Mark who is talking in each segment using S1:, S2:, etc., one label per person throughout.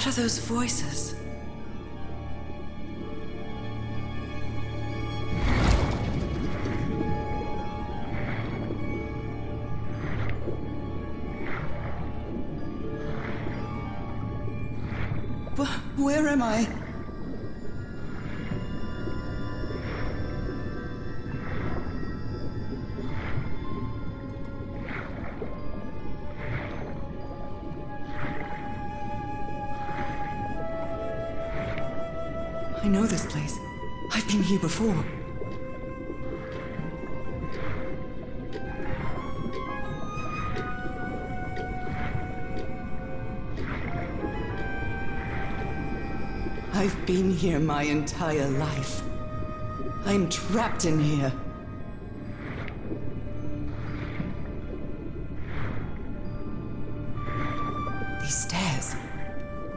S1: What are those voices? Where am I? I know this place. I've been here before. I've been here my entire life. I'm trapped in here. These stairs.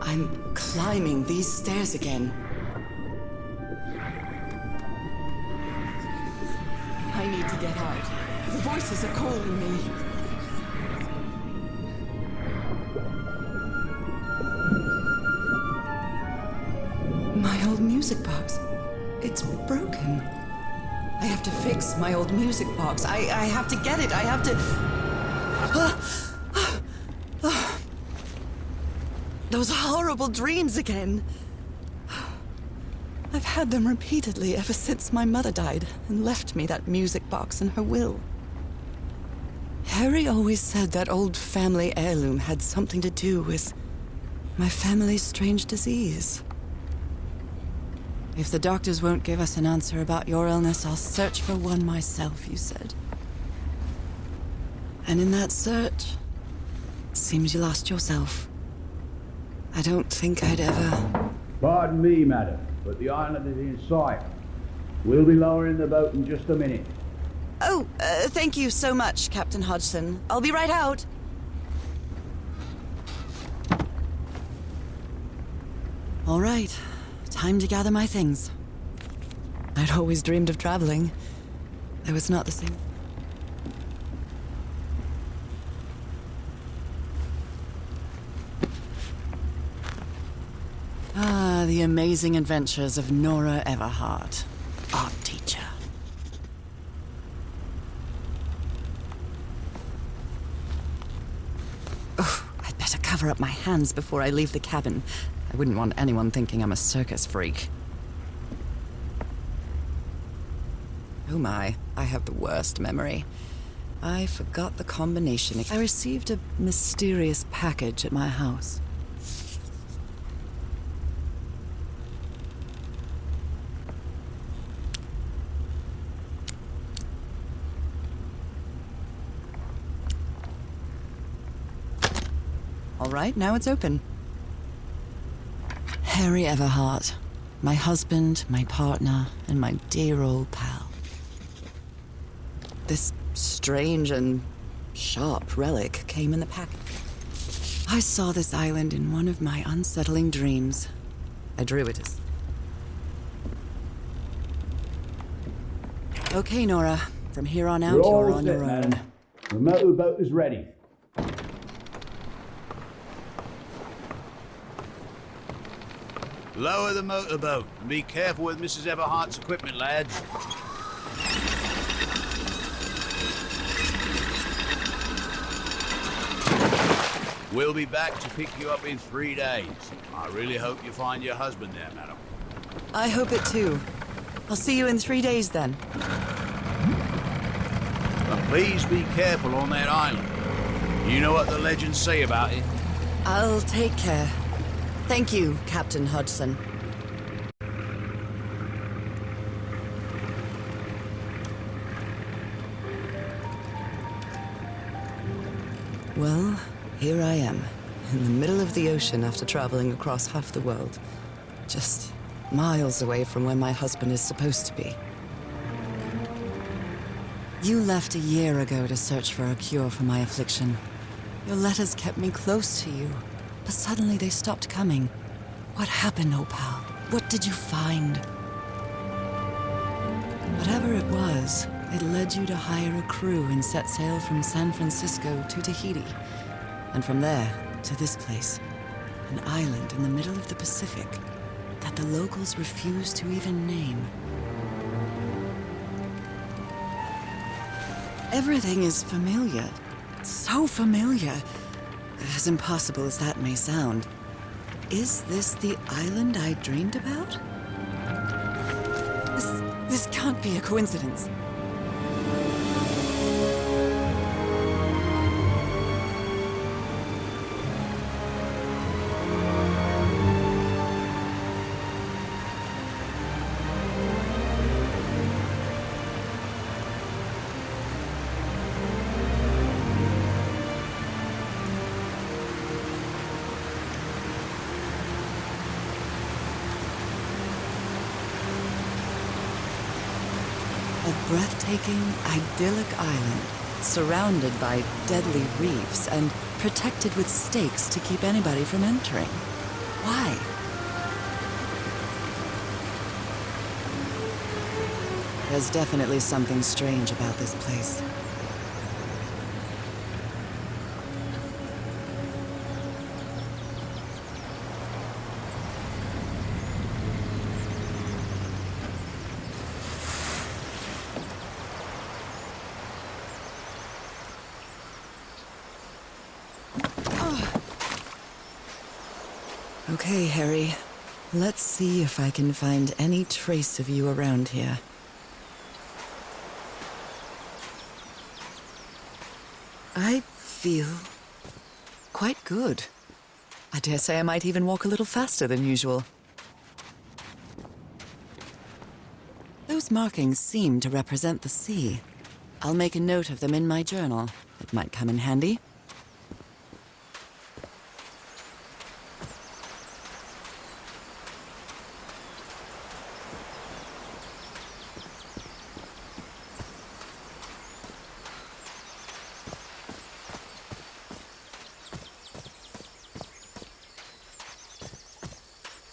S1: I'm climbing these stairs again. I need to get out. The voices are calling me. My old music box. It's broken. I have to fix my old music box. I have to get it. I have to... Those horrible dreams again. I've had them repeatedly ever since my mother died and left me that music box in her will. Harry always said that old family heirloom had something to do with my family's strange disease. If the doctors won't give us an answer about your illness, I'll search for one myself, you said. And in that search, it seems you lost yourself. I don't think I'd ever...
S2: Pardon me, madam, but the island is in sight. We'll be lowering the boat in just a minute.
S1: Oh, thank you so much, Captain Hodgson. I'll be right out. All right. Time to gather my things. I'd always dreamed of traveling. It was not the same. Ah, the amazing adventures of Nora Everhart, art teacher. Oh, I'd better cover up my hands before I leave the cabin. I wouldn't want anyone thinking I'm a circus freak. Oh my, I have the worst memory. I forgot the combination. I received a mysterious package at my house. All right, now it's open. Harry Everhart, my husband, my partner, and my dear old pal. This strange and sharp relic came in the package. I saw this island in one of my unsettling dreams. I drew it as... Okay, Nora. From here on out, you're on your own.
S2: The motorboat is ready.
S3: Lower the motorboat and be careful with Mrs. Everhart's equipment, lads. We'll be back to pick you up in 3 days. I really hope you find your husband there, madam.
S1: I hope it too. I'll see you in 3 days then.
S3: But please be careful on that island. You know what the legends say about it.
S1: I'll take care. Thank you, Captain Hodgson. Well, here I am, in the middle of the ocean after traveling across half the world. Just miles away from where my husband is supposed to be. You left a year ago to search for a cure for my affliction. Your letters kept me close to you. But suddenly they stopped coming. What happened, old pal? What did you find? Whatever it was, it led you to hire a crew and set sail from San Francisco to Tahiti. And from there, to this place. An island in the middle of the Pacific that the locals refuse to even name. Everything is familiar. So familiar. As impossible as that may sound. Is this the island I dreamed about? This can't be a coincidence. A breathtaking, idyllic island, surrounded by deadly reefs and protected with stakes to keep anybody from entering. Why? There's definitely something strange about this place. Okay, Harry. Let's see if I can find any trace of you around here. I feel quite good. I dare say I might even walk a little faster than usual. Those markings seem to represent the sea. I'll make a note of them in my journal. It might come in handy.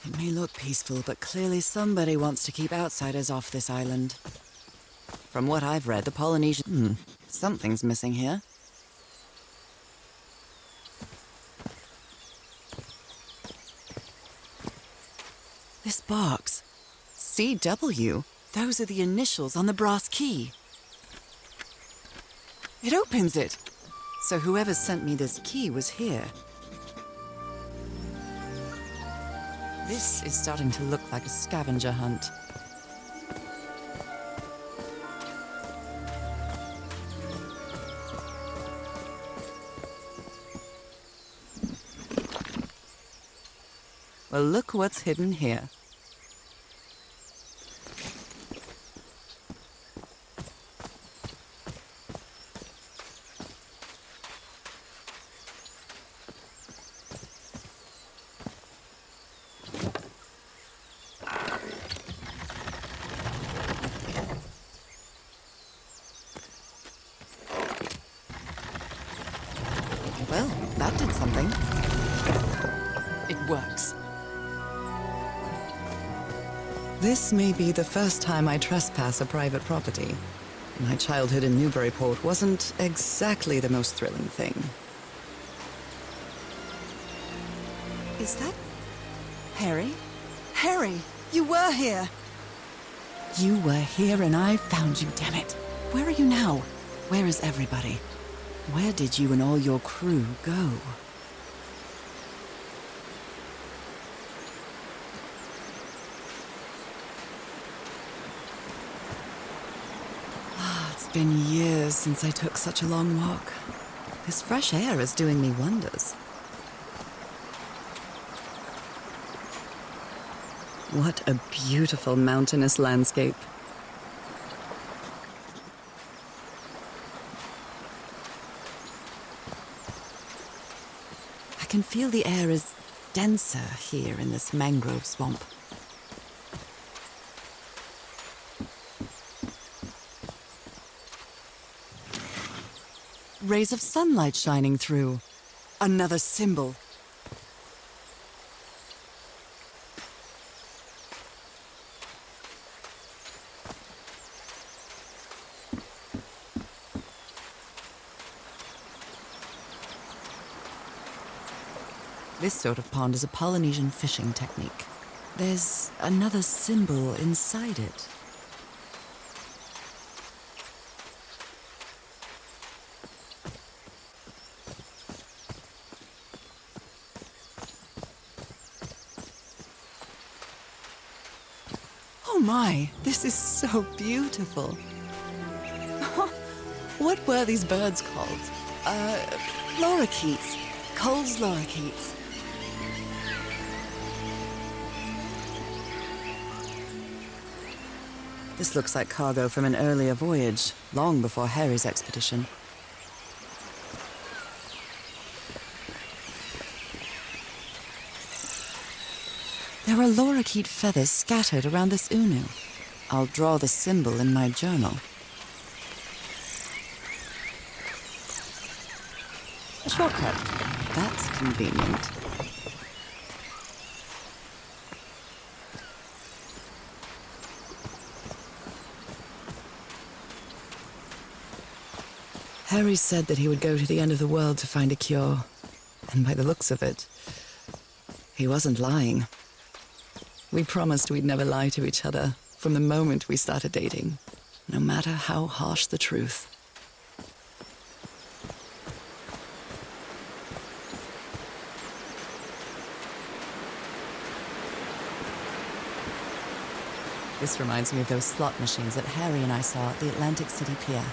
S1: It may look peaceful, but clearly somebody wants to keep outsiders off this island. From what I've read, the Polynesian... something's missing here. This box. CW. Those are the initials on the brass key. It opens it. So whoever sent me this key was here. This is starting to look like a scavenger hunt. Well, look what's hidden here. Well, that did something. It works. This may be the first time I trespass a private property. My childhood in Newburyport wasn't exactly the most thrilling thing. Is that... Harry? Harry, you were here! You were here and I found you, damn it. Where are you now? Where is everybody? Where did you and all your crew go? It's been years since I took such a long walk. This fresh air is doing me wonders. What a beautiful mountainous landscape. I can feel the air is denser here in this mangrove swamp. Rays of sunlight shining through. Another symbol. This sort of pond is a Polynesian fishing technique. There's another symbol inside it. Oh my, this is so beautiful. What were these birds called? Lorikeets. Cole's lorikeets. This looks like cargo from an earlier voyage, long before Harry's expedition. There are lorikeet feathers scattered around this unu. I'll draw the symbol in my journal. A shortcut. That's convenient. Harry said that he would go to the end of the world to find a cure. And by the looks of it, he wasn't lying. We promised we'd never lie to each other from the moment we started dating, no matter how harsh the truth. This reminds me of those slot machines that Harry and I saw at the Atlantic City Pier,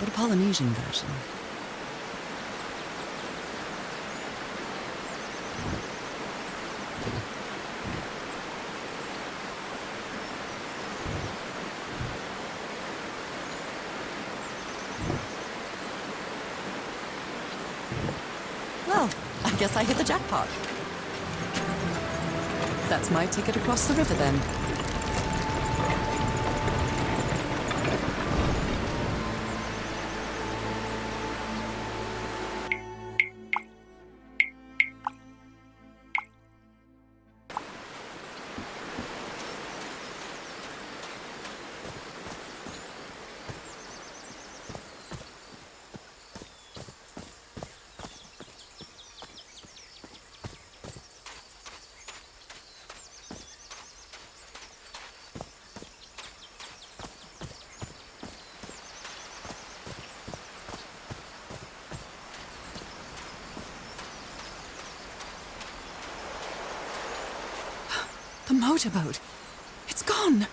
S1: but a Polynesian version. Well, I guess I hit the jackpot. That's my ticket across the river then. The motorboat. It's gone.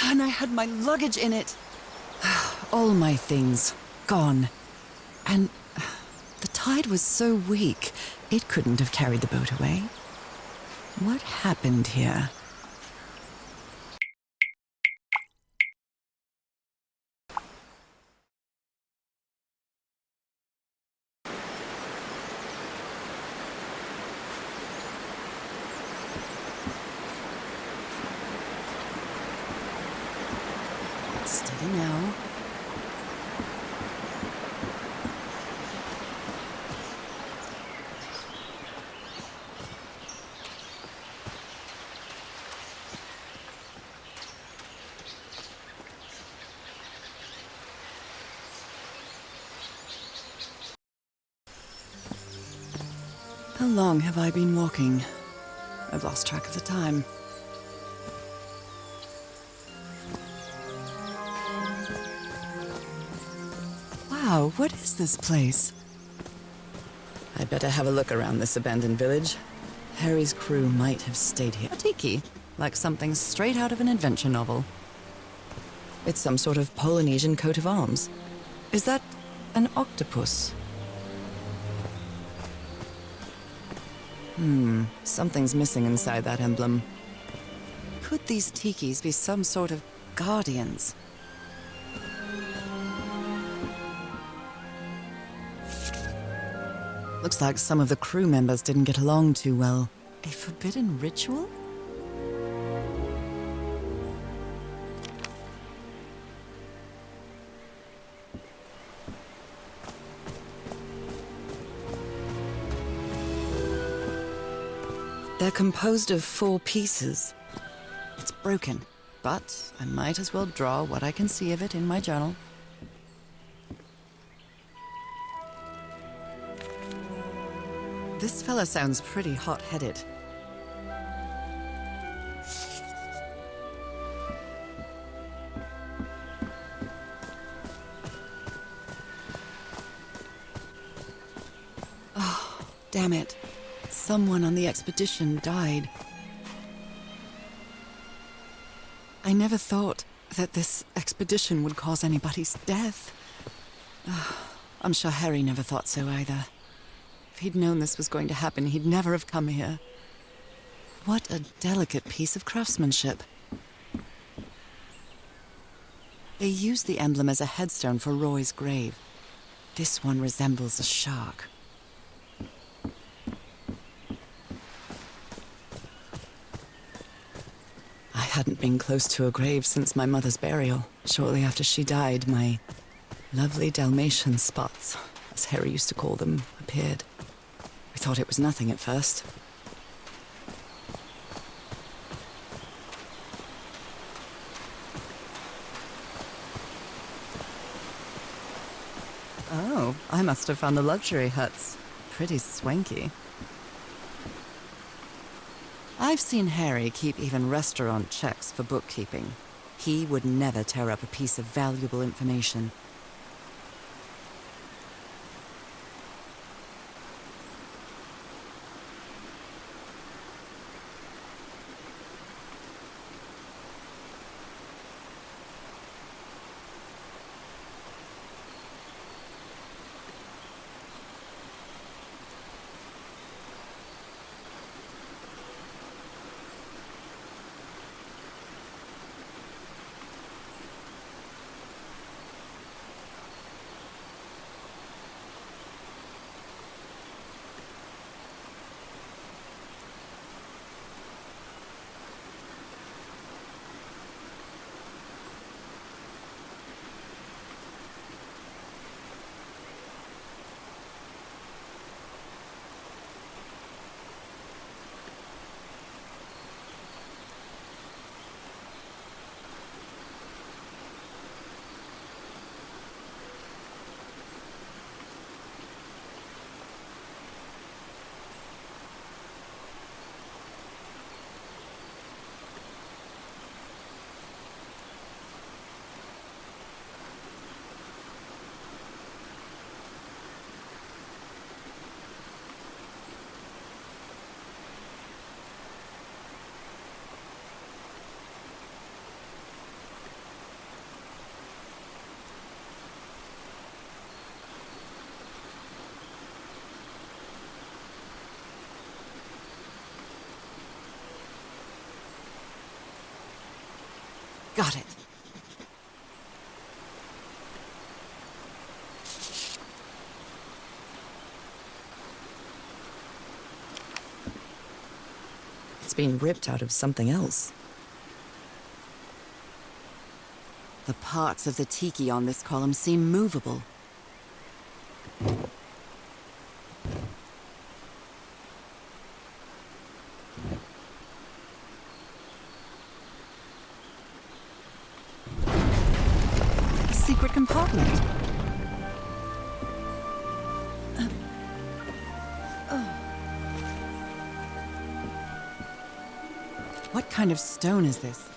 S1: And I had my luggage in it. All my things gone. And the tide was so weak, it couldn't have carried the boat away. What happened here? Steady now. How long have I been walking? I've lost track of the time. Wow, what is this place? I'd better have a look around this abandoned village. Harry's crew might have stayed here. A tiki, like something straight out of an adventure novel. It's some sort of Polynesian coat of arms. Is that an octopus? Something's missing inside that emblem. Could these tikis be some sort of guardians? Looks like some of the crew members didn't get along too well. A forbidden ritual? They're composed of 4 pieces. It's broken, but I might as well draw what I can see of it in my journal. This fella sounds pretty hot-headed. Oh, damn it. Someone on the expedition died. I never thought that this expedition would cause anybody's death. I'm sure Harry never thought so either. If he'd known this was going to happen, he'd never have come here. What a delicate piece of craftsmanship. They used the emblem as a headstone for Roy's grave. This one resembles a shark. I hadn't been close to a grave since my mother's burial. Shortly after she died, my lovely Dalmatian spots, as Harry used to call them, appeared. I thought it was nothing at first. Oh, I must have found the luxury huts. Pretty swanky. I've seen Harry keep even restaurant checks for bookkeeping. He would never tear up a piece of valuable information. Got it. It's been ripped out of something else. The parts of the tiki on this column seem movable. Secret compartment. What kind of stone is this?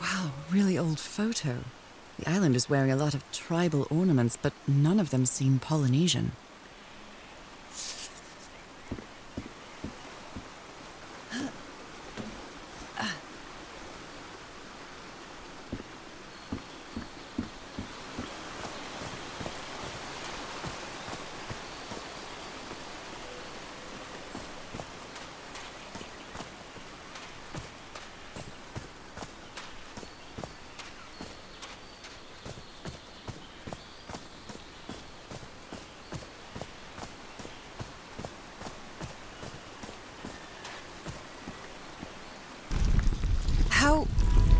S1: Wow, really old photo. The island is wearing a lot of tribal ornaments, but none of them seem Polynesian.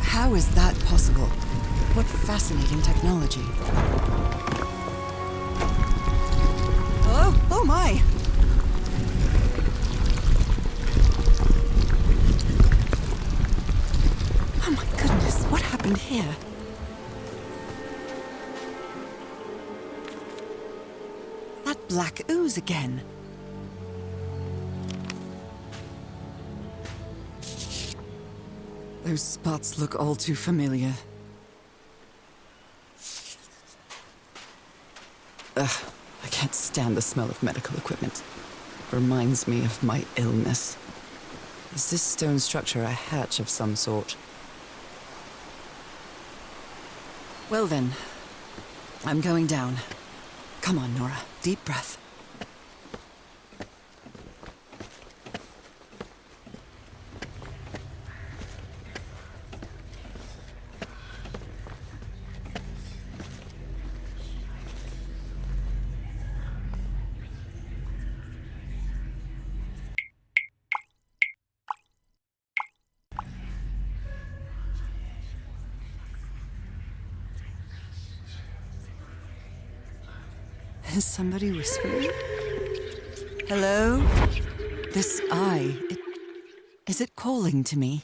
S1: How is that possible? What fascinating technology. Oh my! Oh my goodness, what happened here? that black ooze again. Those spots look all too familiar. Ugh, I can't stand the smell of medical equipment. Reminds me of my illness. Is this stone structure a hatch of some sort? Well then, I'm going down. Come on, Nora. Deep breath. Is somebody whispering? Hello? This eye, is it calling to me?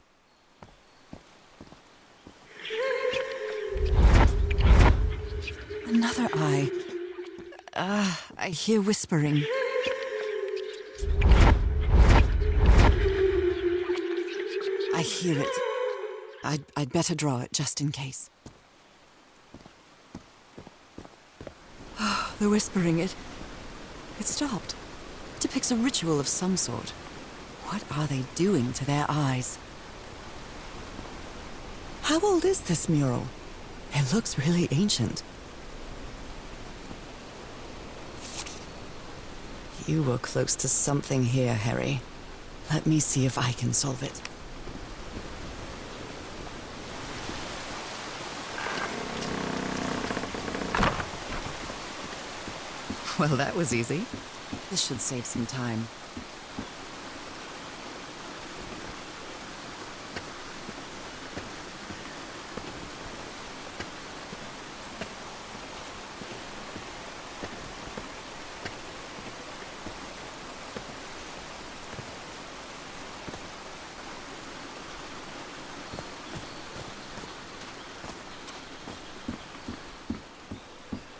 S1: Another eye. I hear whispering. I hear it. I'd better draw it just in case. The whispering, it stopped. It depicts a ritual of some sort. What are they doing to their eyes? How old is this mural? It looks really ancient. You were close to something here, Harry. Let me see if I can solve it. Well, that was easy. This should save some time.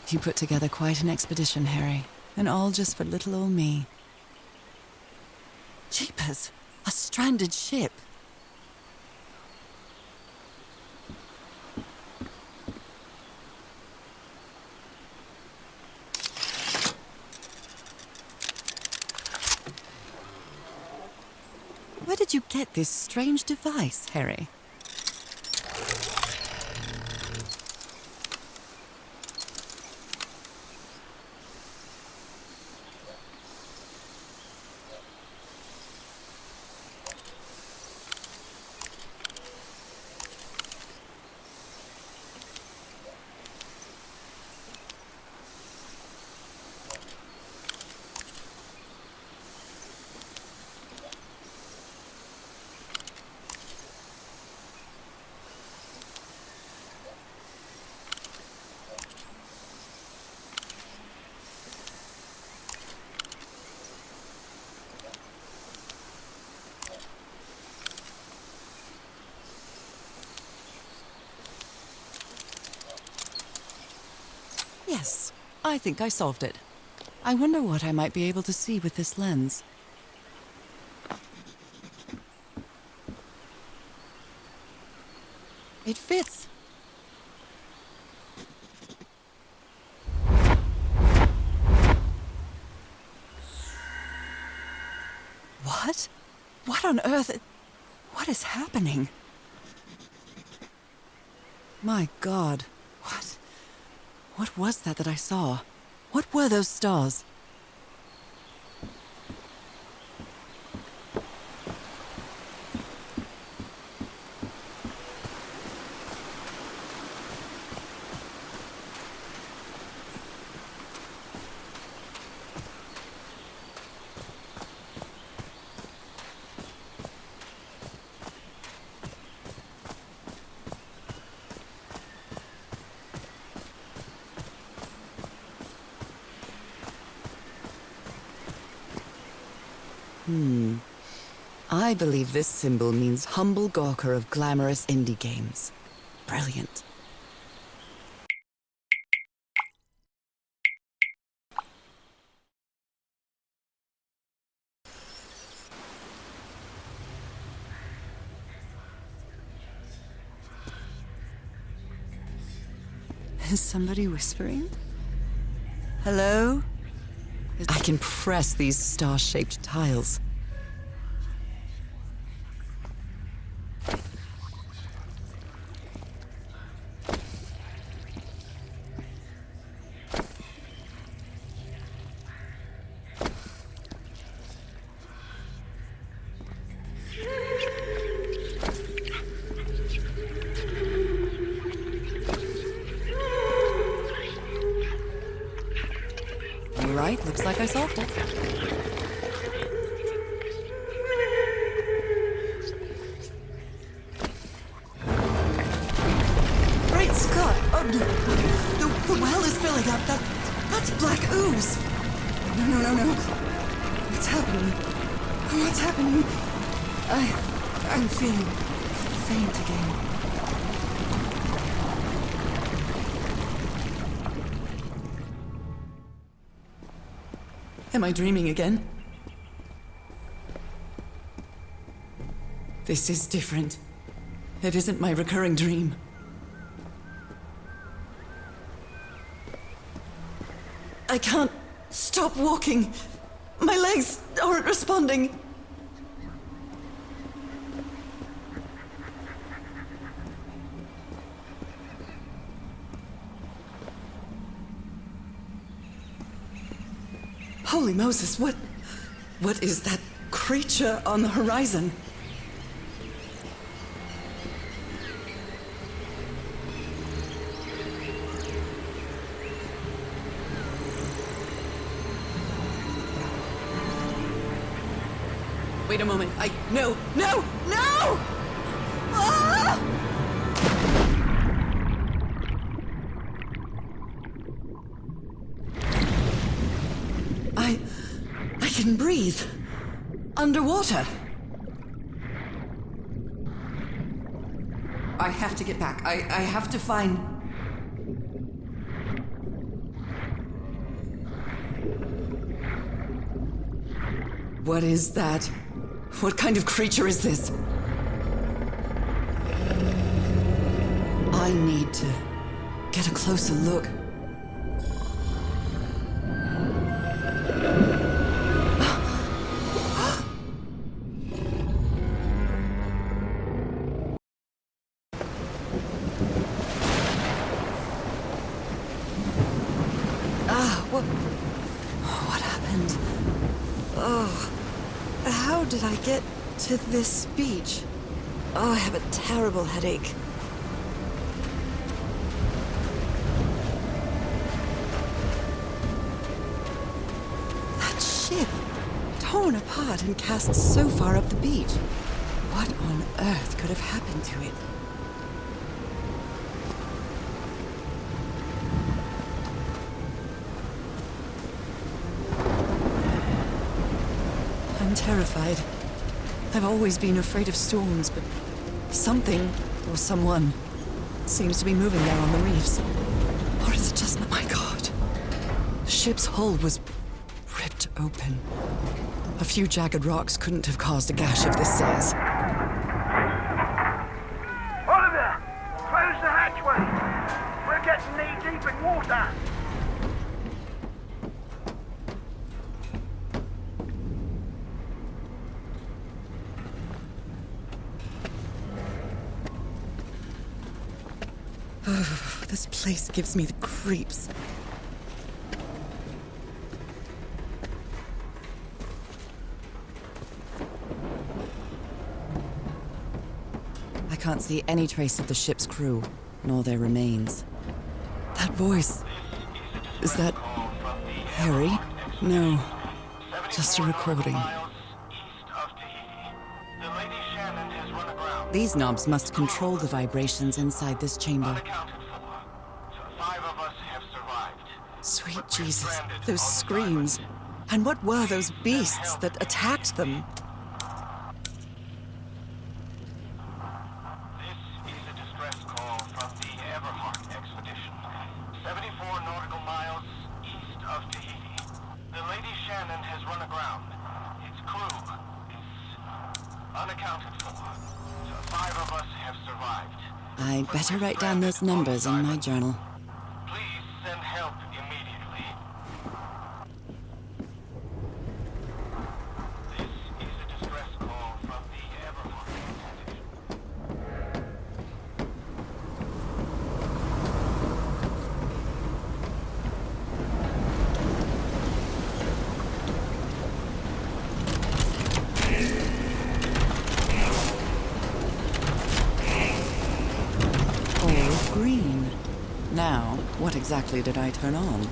S1: You put together quite an expedition, Harry. And all just for little old me. Jeepers! A stranded ship! Where did you get this strange device, Harry? Yes, I think I solved it. I wonder what I might be able to see with this lens. It fits. What? What on earth? What is happening? My God, what was that I saw? What were those stars? I believe this symbol means humble gawker of glamorous indie games. Brilliant. Is somebody whispering? Hello? I can press these star-shaped tiles. Right, looks like I solved it. Great Scott! Oh, the well is filling up. That's black ooze. No. What's happening? What's happening? I'm feeling faint again. Am I dreaming again? This is different. It isn't my recurring dream. I can't stop walking. My legs aren't responding. Holy Moses, what is that creature on the horizon? Wait a moment, no! Ah! I can breathe. Underwater. I have to get back. I have to find... What is that? What kind of creature is this? I need to get a closer look. What happened? Oh, how did I get to this beach? Oh, I have a terrible headache. That ship, torn apart and cast so far up the beach. What on earth could have happened to it? I'm terrified. I've always been afraid of storms, but something, or someone, seems to be moving there on the reefs. Or is it just... my God. The ship's hull was ripped open. A few jagged rocks couldn't have caused a gash of this size.
S4: Oliver! Close the hatchway! We're getting knee-deep in water!
S1: Oh, this place gives me the creeps. I can't see any trace of the ship's crew, nor their remains. That voice... is that... Harry? No, just a recording. These knobs must control the vibrations inside this chamber. Sweet Jesus, those screams. And what were those beasts that attacked them?
S4: This is a distress call from the Everhart expedition. 74 nautical miles east of Tahiti. The Lady Shannon has run aground. Its crew is unaccounted for. 5 of us have survived.
S1: I'd better write down those numbers in my journal. what exactly did I turn on?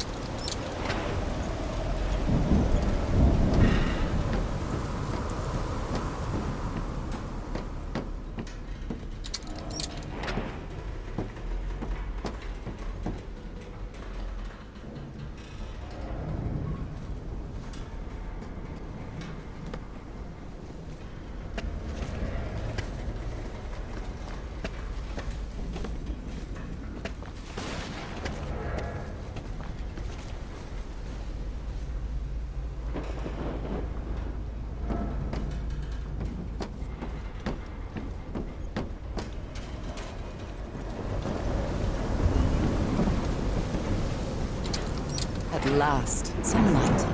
S1: At last, some light.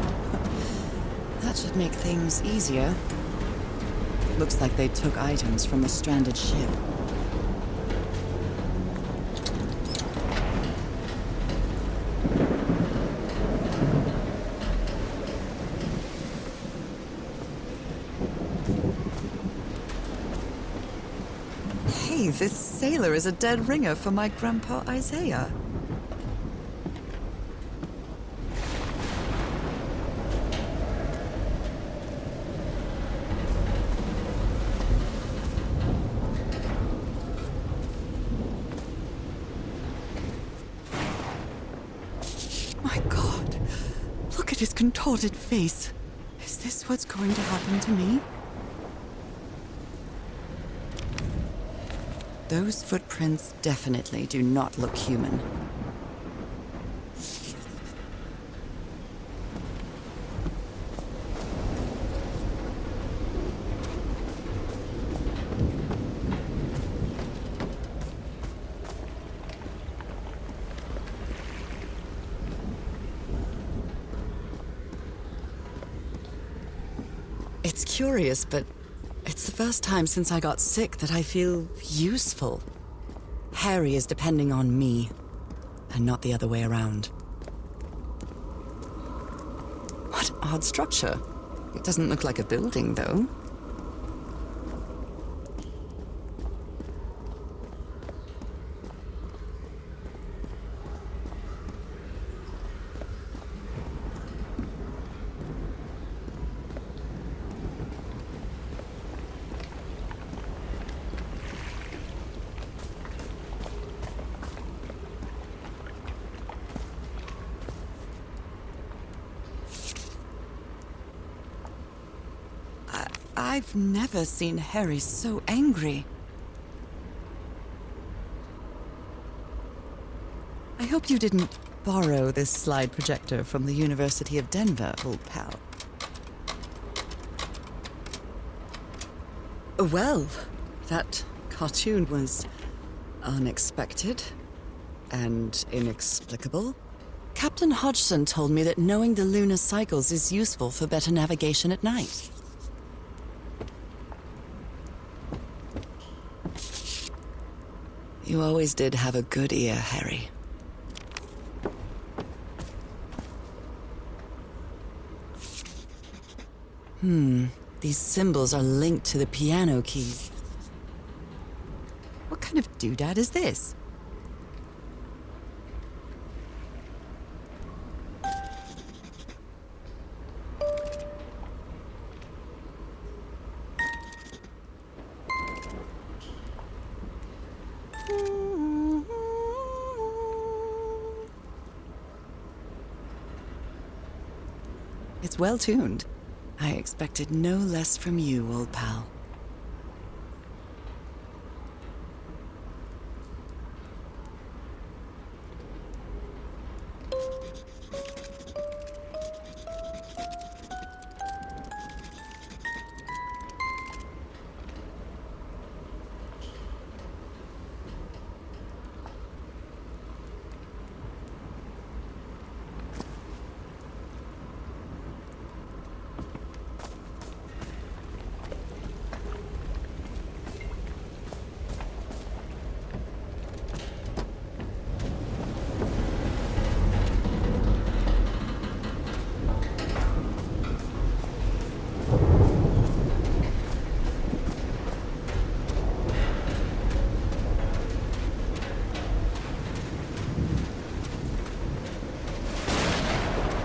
S1: That should make things easier. Looks like they took items from a stranded ship. Hey, this sailor is a dead ringer for my grandpa Isaiah. My God, look at his contorted face. Is this what's going to happen to me? Those footprints definitely do not look human. It's curious, but it's the first time since I got sick that I feel useful. Harry is depending on me, and not the other way around. What odd structure. It doesn't look like a building, though. I've never seen Harry so angry. I hope you didn't borrow this slide projector from the University of Denver, old pal. Well, that cartoon was unexpected and inexplicable. Captain Hodgson told me that knowing the lunar cycles is useful for better navigation at night. You always did have a good ear, Harry. These symbols are linked to the piano keys. What kind of doodad is this? It's well tuned. I expected no less from you, old pal.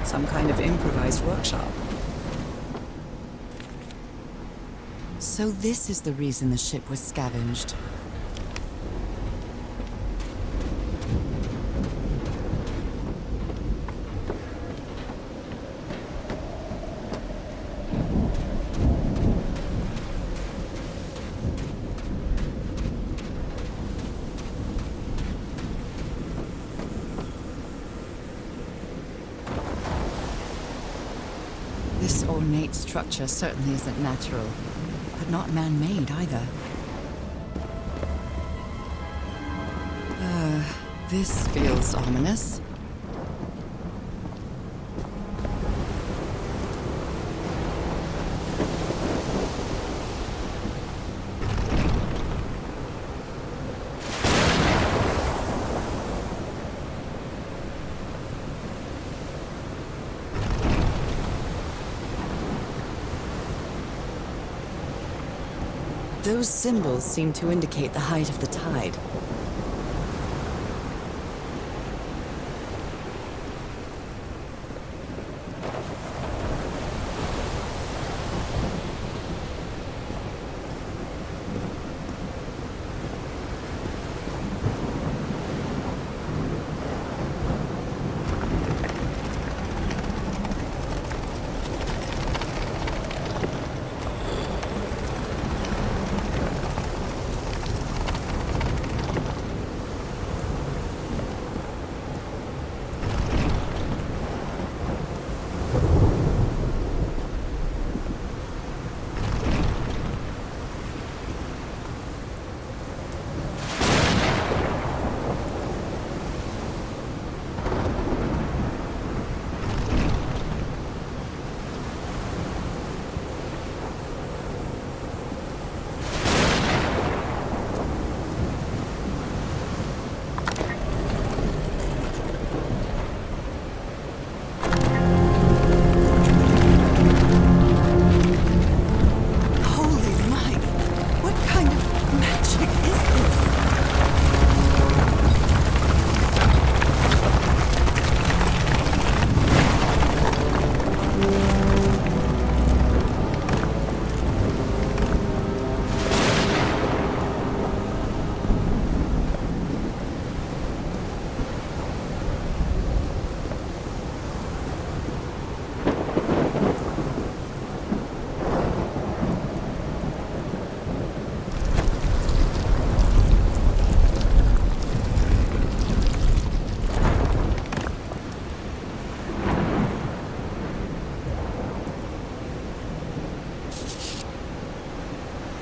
S1: Some kind of improvised workshop. So this is the reason the ship was scavenged. This ornate structure certainly isn't natural, but not man-made either. This feels ominous. Those symbols seem to indicate the height of the tide.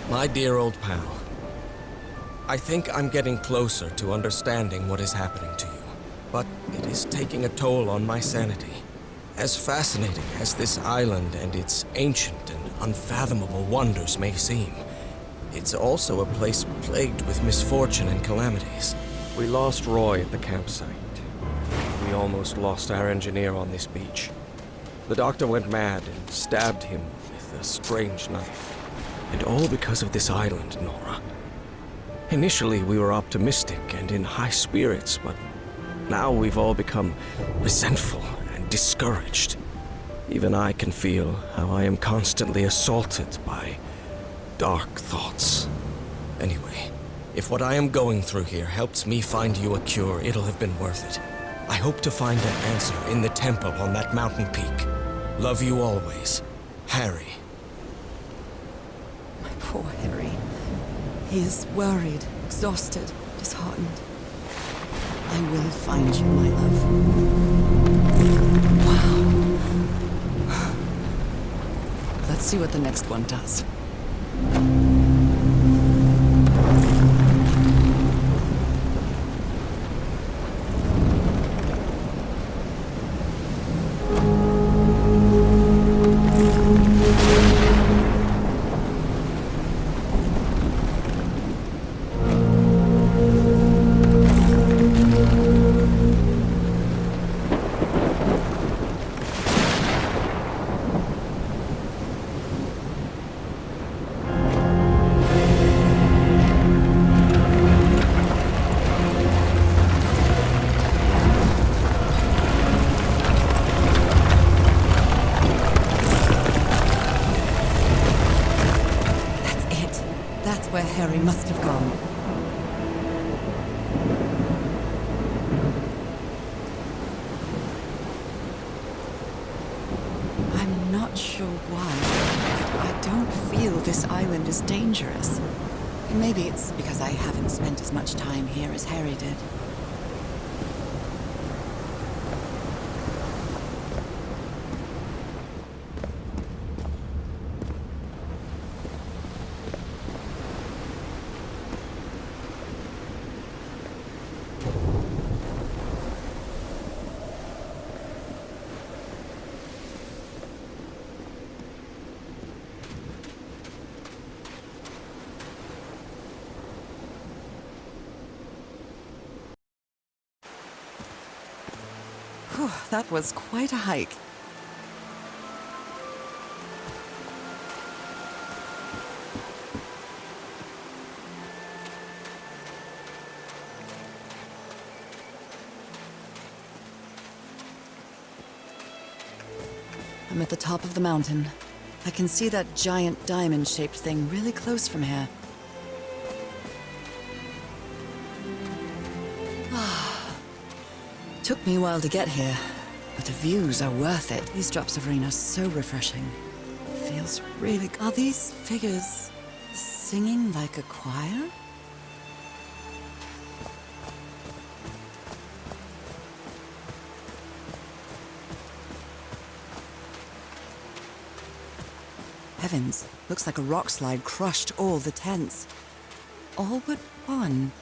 S5: My dear old pal, I think I'm getting closer to understanding what is happening to you, but it is taking a toll on my sanity. As fascinating as this island and its ancient and unfathomable wonders may seem, it's also a place plagued with misfortune and calamities. We lost Roy at the campsite. We almost lost our engineer on this beach. The doctor went mad and stabbed him with a strange knife. And all because of this island, Nora. Initially, we were optimistic and in high spirits, but now we've all become resentful and discouraged. Even I can feel how I am constantly assaulted by dark thoughts. Anyway, if what I am going through here helps me find you a cure, it'll have been worth it. I hope to find an answer in the temple on that mountain peak. Love you always, Harry.
S1: Poor Harry. He is worried, exhausted, disheartened. I will find you, my love. Wow. Let's see what the next one does. must have gone. I'm not sure why, but I don't feel this island is dangerous. Maybe it's because I haven't spent as much time here as Harry did. Whew, that was quite a hike. I'm at the top of the mountain. I can see that giant diamond-shaped thing really close from here. Took me a while to get here, but the views are worth it. These drops of rain are so refreshing. Feels really... Are these figures singing like a choir? Heavens, looks like a rock slide crushed all the tents. All but one.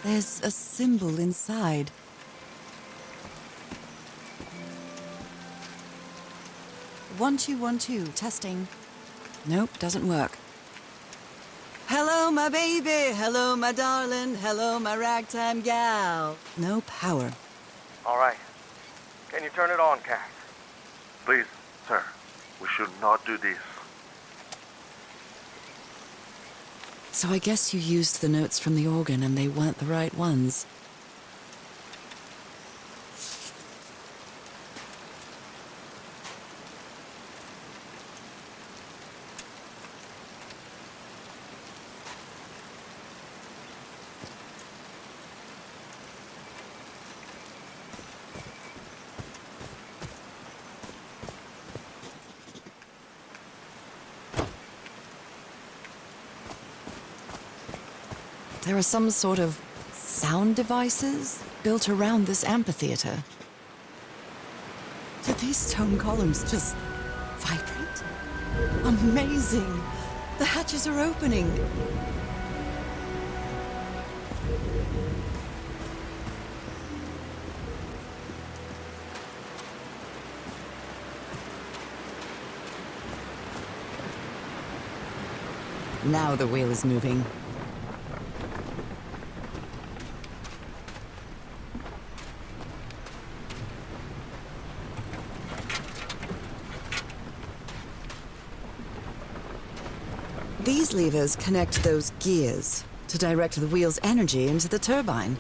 S1: There's a symbol inside. One, two, testing. Nope, doesn't work. Hello, my baby. Hello, my darling. Hello, my ragtime gal. No power.
S6: All right. Can you turn it on, Cass?
S7: Please, sir, we should not do this.
S1: So I guess you used the notes from the organ and they weren't the right ones. There are some sort of sound devices built around this amphitheater. Did these stone columns just vibrate? Amazing! The hatches are opening! Now the wheel is moving. These levers connect those gears to direct the wheel's energy into the turbine.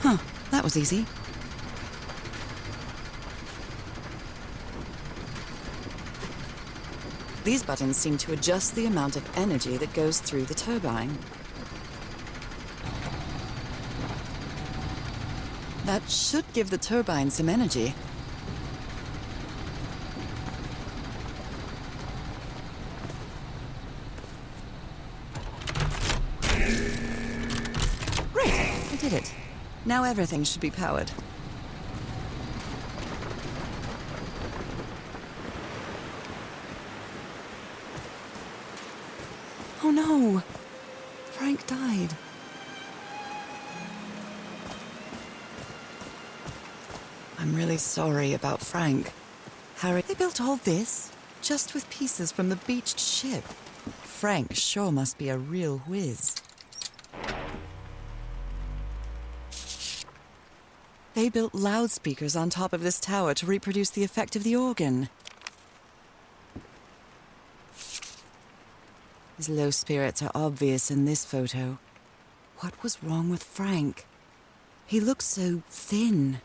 S1: Huh, that was easy. These buttons seem to adjust the amount of energy that goes through the turbine. That should give the turbine some energy. did it. Now everything should be powered. Oh no! Frank died. I'm really sorry about Frank. Harry, they built all this just with pieces from the beached ship. Frank sure must be a real whiz. They built loudspeakers on top of this tower to reproduce the effect of the organ. His low spirits are obvious in this photo. What was wrong with Frank? He looked so thin.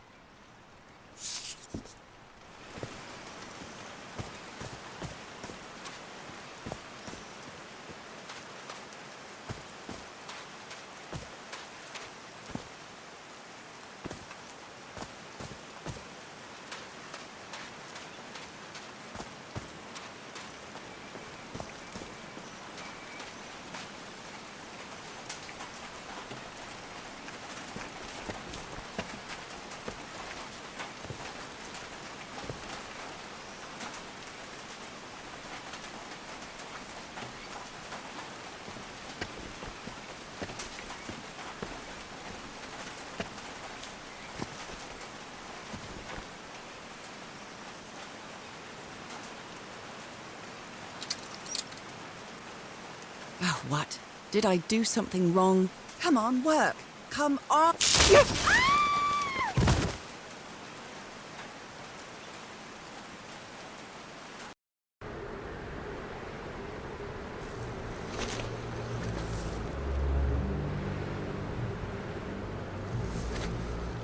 S1: Oh, what? Did I do something wrong? Come on, work! Come on!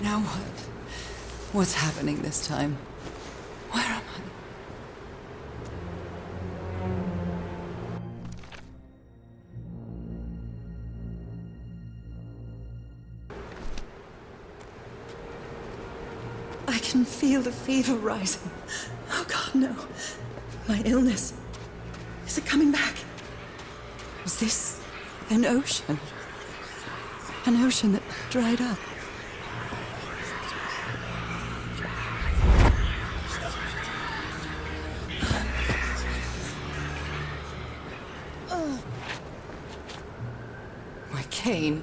S1: Now what? What's happening this time? Where am I? I can feel the fever rising. Oh God, no. My illness. Is it coming back? Was this an ocean? An ocean that dried up? My cane.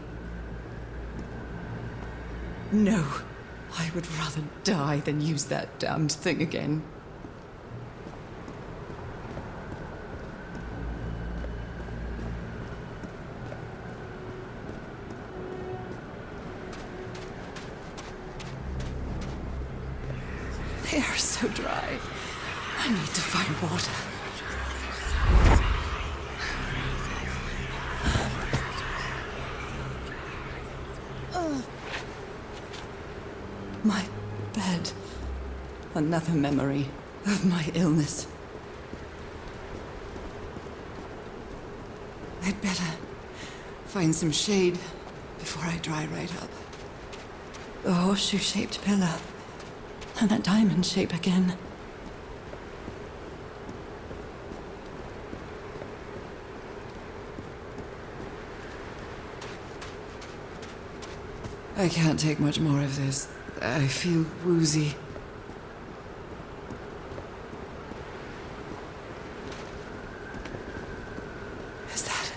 S1: No. I would rather die than use that damned thing again. They are so dry. I need to find water. My bed. Another memory of my illness. I'd better find some shade before I dry right up. The horseshoe-shaped pillar. And that diamond shape again. I can't take much more of this. I feel woozy. Is that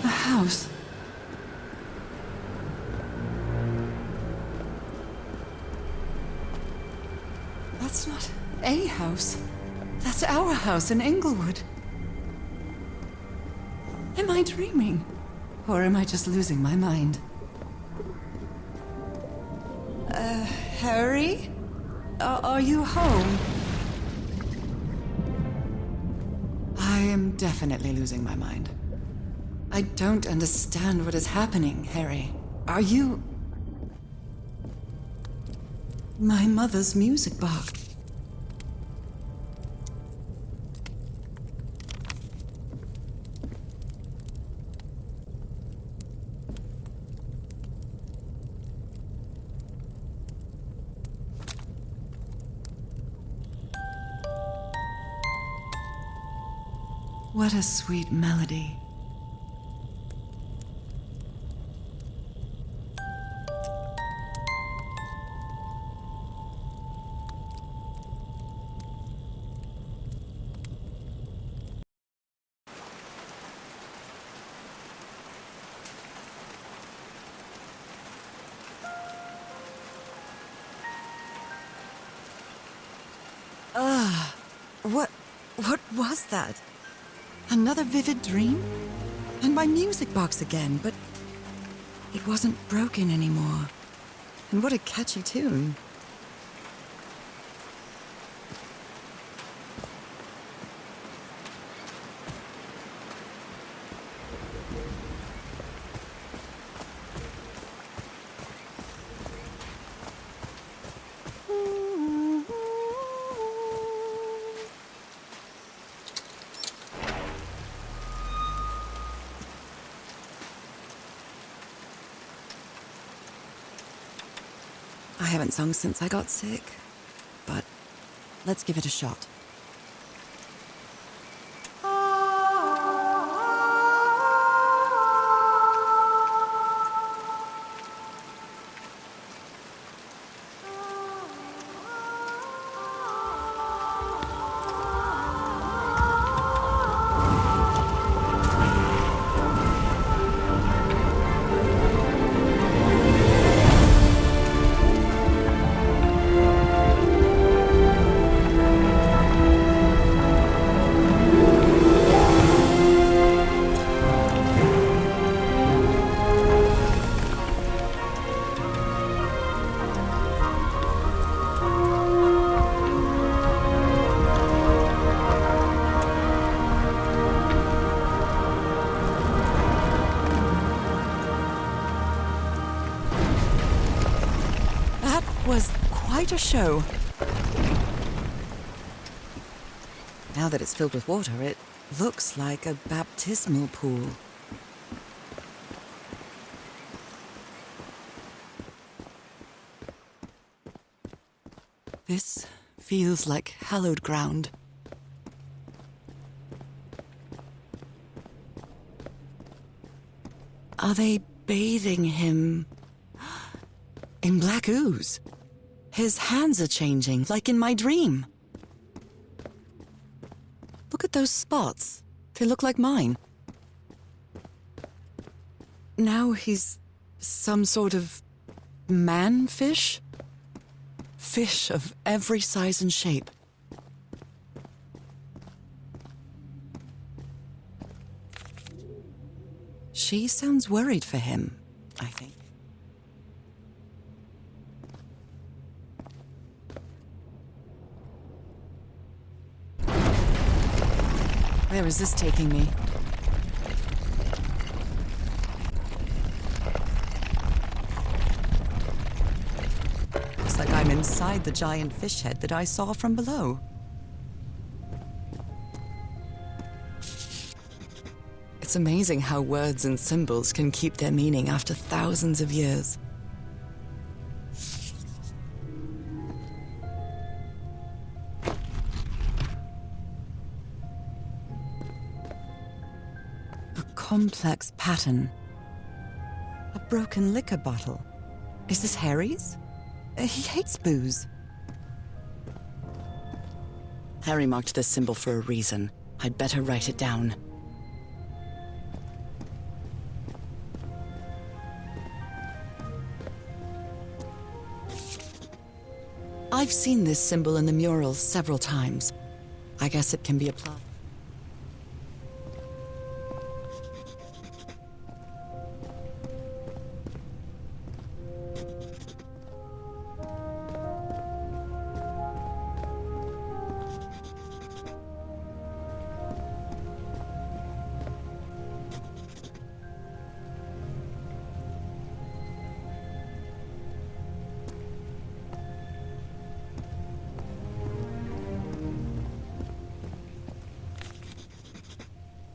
S1: a house? That's not a house. That's our house in Inglewood. Am I dreaming? Or am I just losing my mind? Harry? Are you home? I am definitely losing my mind. I don't understand what is happening, Harry. Are you... my mother's music box? What a sweet melody. What was that? Another vivid dream? And my music box again, but it wasn't broken anymore. And what a catchy tune. I haven't sung since I got sick, but let's give it a shot. Was quite a show. Now that it's filled with water, it looks like a baptismal pool. This feels like hallowed ground. Are they bathing him in black ooze? His hands are changing, like in my dream. Look at those spots. They look like mine. Now he's some sort of man-fish? Fish of every size and shape. She sounds worried for him, I think. Where is this taking me? Looks like I'm inside the giant fish head that I saw from below. It's amazing how words and symbols can keep their meaning after thousands of years. Complex pattern. A broken liquor bottle. Is this Harry's? He hates booze. Harry marked this symbol for a reason. I'd better write it down. I've seen this symbol in the murals several times. I guess it can be applied.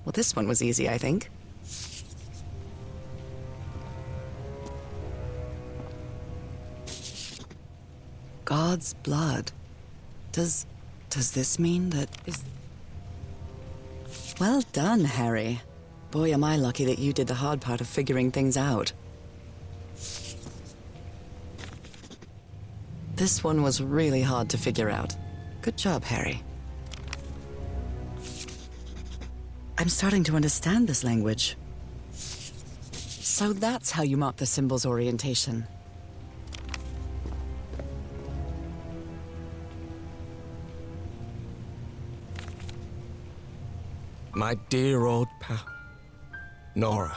S1: Well, this one was easy, I think. God's blood. Does this mean that is... Well done, Harry. Boy, am I lucky that you did the hard part of figuring things out. This one was really hard to figure out. Good job, Harry. I'm starting to understand this language. So that's how you mark the symbol's orientation.
S5: My dear old pal, Nora.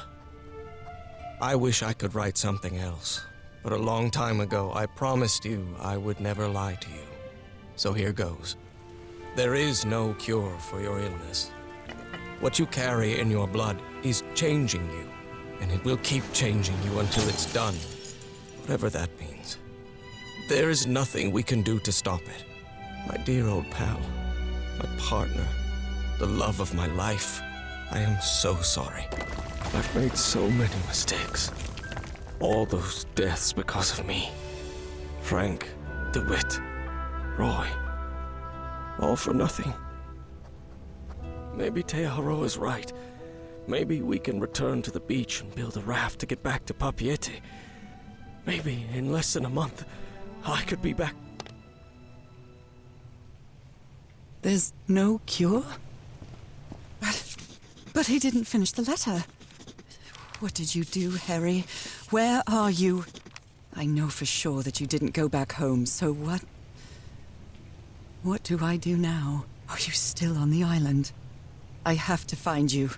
S5: I wish I could write something else, but a long time ago I promised you I would never lie to you. So here goes. There is no cure for your illness. What you carry in your blood is changing you, and it will keep changing you until it's done, whatever that means. There is nothing we can do to stop it. My dear old pal, my partner, the love of my life, I am so sorry. I've made so many mistakes. All those deaths because of me. Frank, DeWitt, Roy. All for nothing. Maybe Teodoro is right. Maybe we can return to the beach and build a raft to get back to Papiete. Maybe in less than a month, I could be back.
S1: There's no cure? But he didn't finish the letter. What did you do, Harry? Where are you? I know for sure that you didn't go back home, so what? What do I do now? Are you still on the island? I have to find you.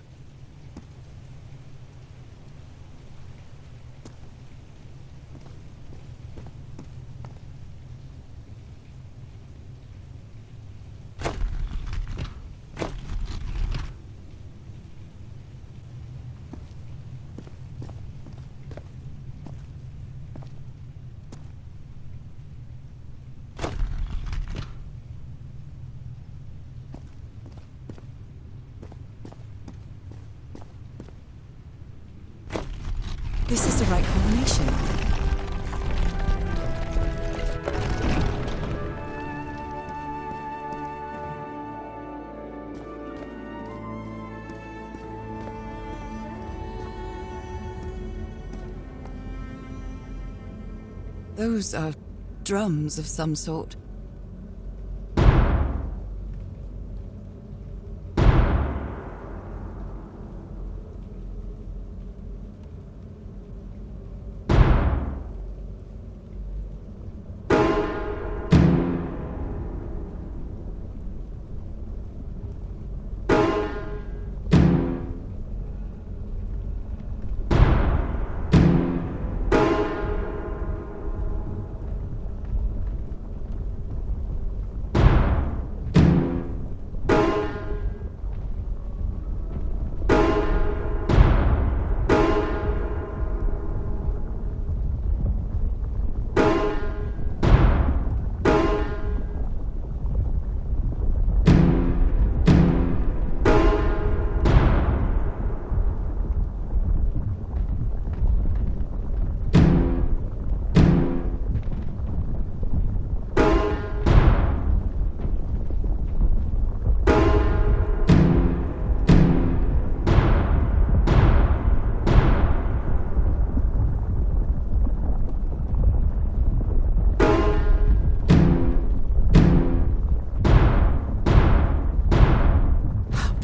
S1: This is the right combination. Those are drums of some sort.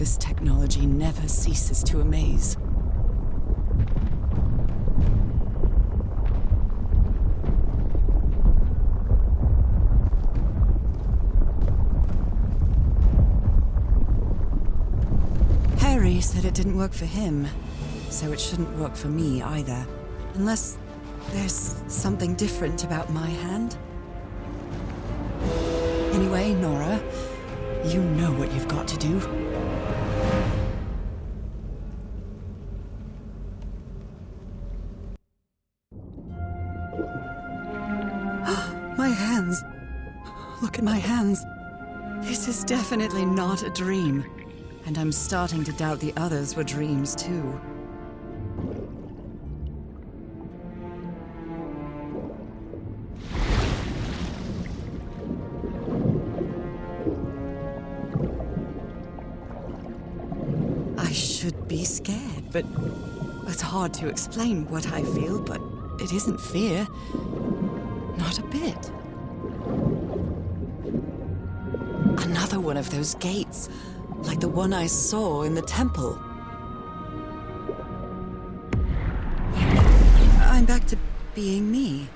S1: This technology never ceases to amaze. Harry said it didn't work for him, so it shouldn't work for me either. Unless there's something different about my hand. Anyway, Nora, you know what you've got to do. My hands. Look at my hands. This is definitely not a dream. And I'm starting to doubt the others were dreams too. I should be scared, but it's hard to explain what I feel, but it isn't fear. Not a bit. Another one of those gates, like the one I saw in the temple. I'm back to being me.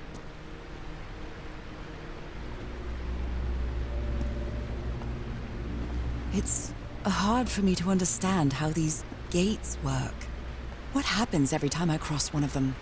S1: hard for me to understand how these gates work. What happens every time I cross one of them?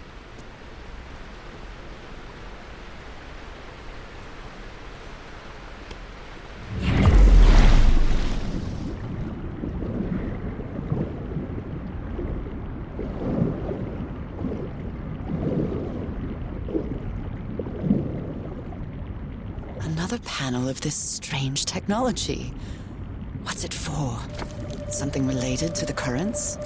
S1: Another panel of this strange technology. What's it for? Something related to the currents?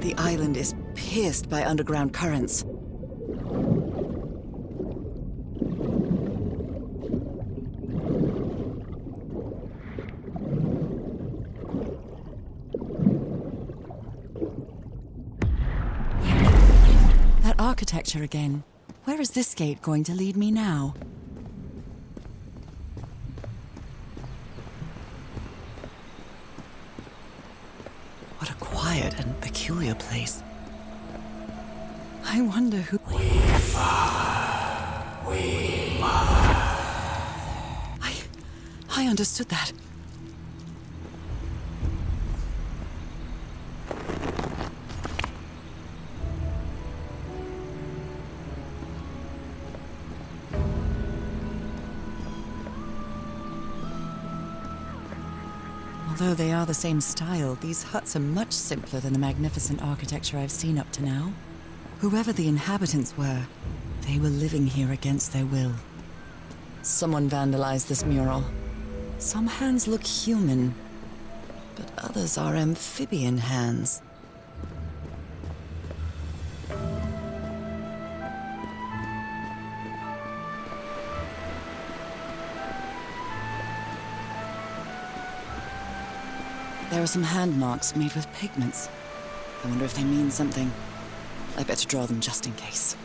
S1: The island is pierced by underground currents. That architecture again. Where is this gate going to lead me now? What a quiet and peculiar place. I wonder who... I understood that. Although they are the same style, these huts are much simpler than the magnificent architecture I've seen up to now. Whoever the inhabitants were, they were living here against their will. Someone vandalized this mural. Some hands look human, but others are amphibian hands. There are some hand marks made with pigments. I wonder if they mean something. I better draw them just in case.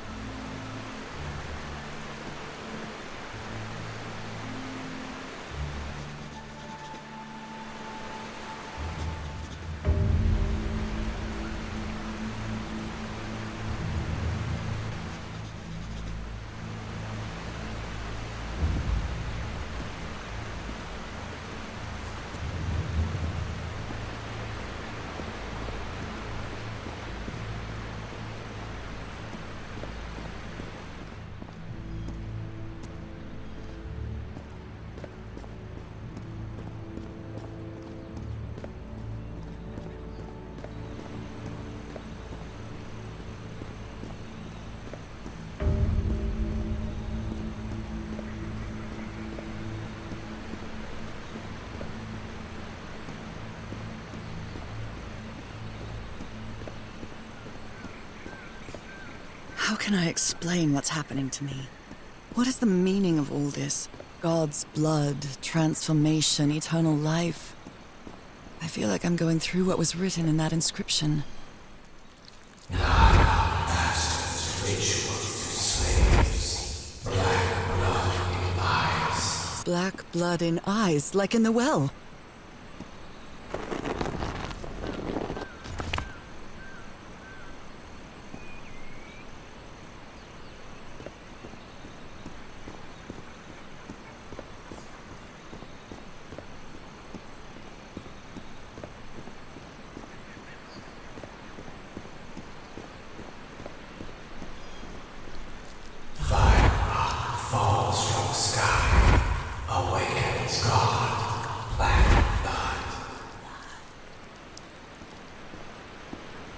S1: How can I explain what's happening to me? What is the meaning of all this? God's blood, transformation, eternal life. I feel like I'm going through what was written in that inscription. Black blood in eyes, like in the well.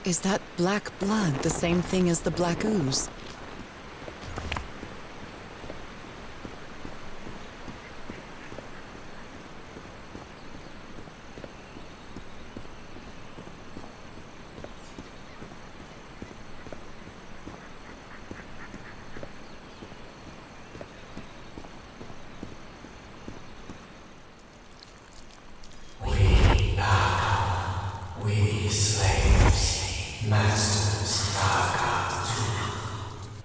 S1: Is that black blood the same thing as the black ooze?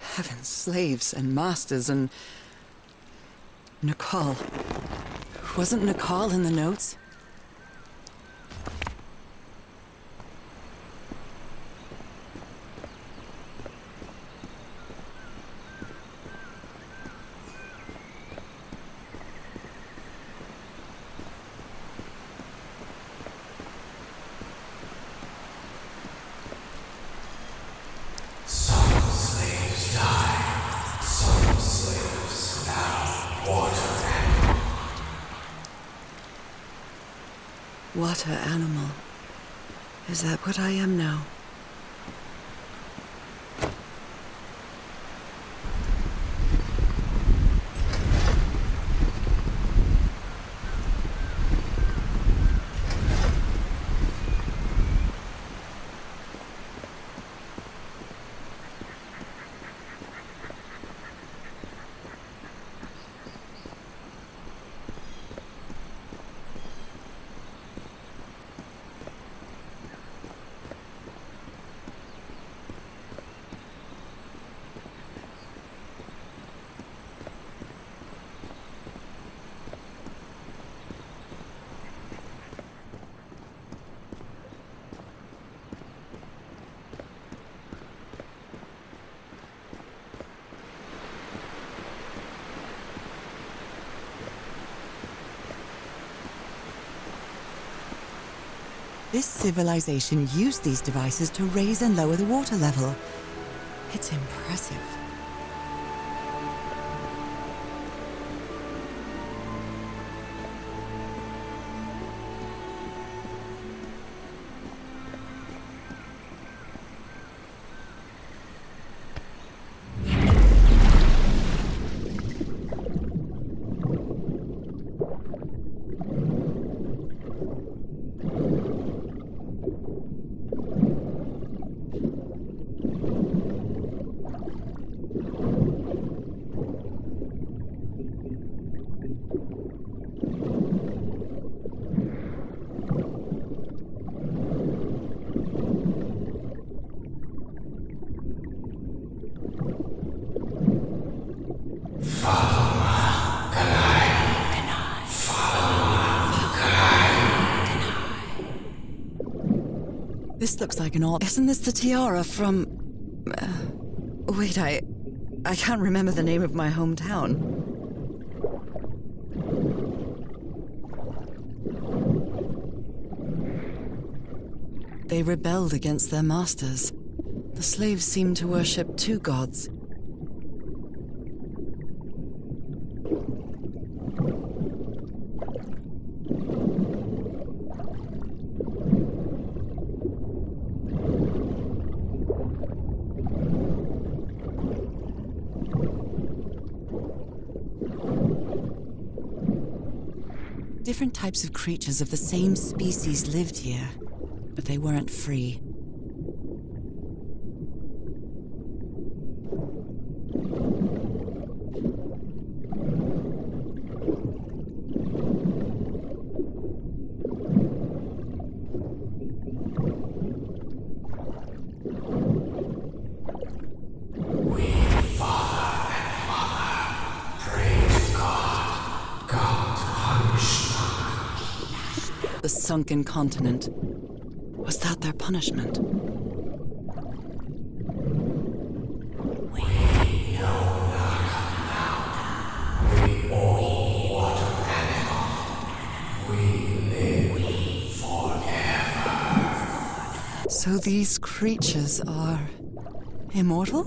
S1: Heavens, slaves and masters and... Nicole. Wasn't Nicole in the notes? Water animal. Is that what I am now? This civilization used these devices to raise and lower the water level. It's impressive. This looks like an old... Isn't this the tiara from... wait, I can't remember the name of my hometown. They rebelled against their masters. The slaves seemed to worship two gods. Different types of creatures of the same species lived here, but they weren't free. The sunken continent. Was that their punishment? We know now. We all water animal. We live forever. So these creatures are immortal?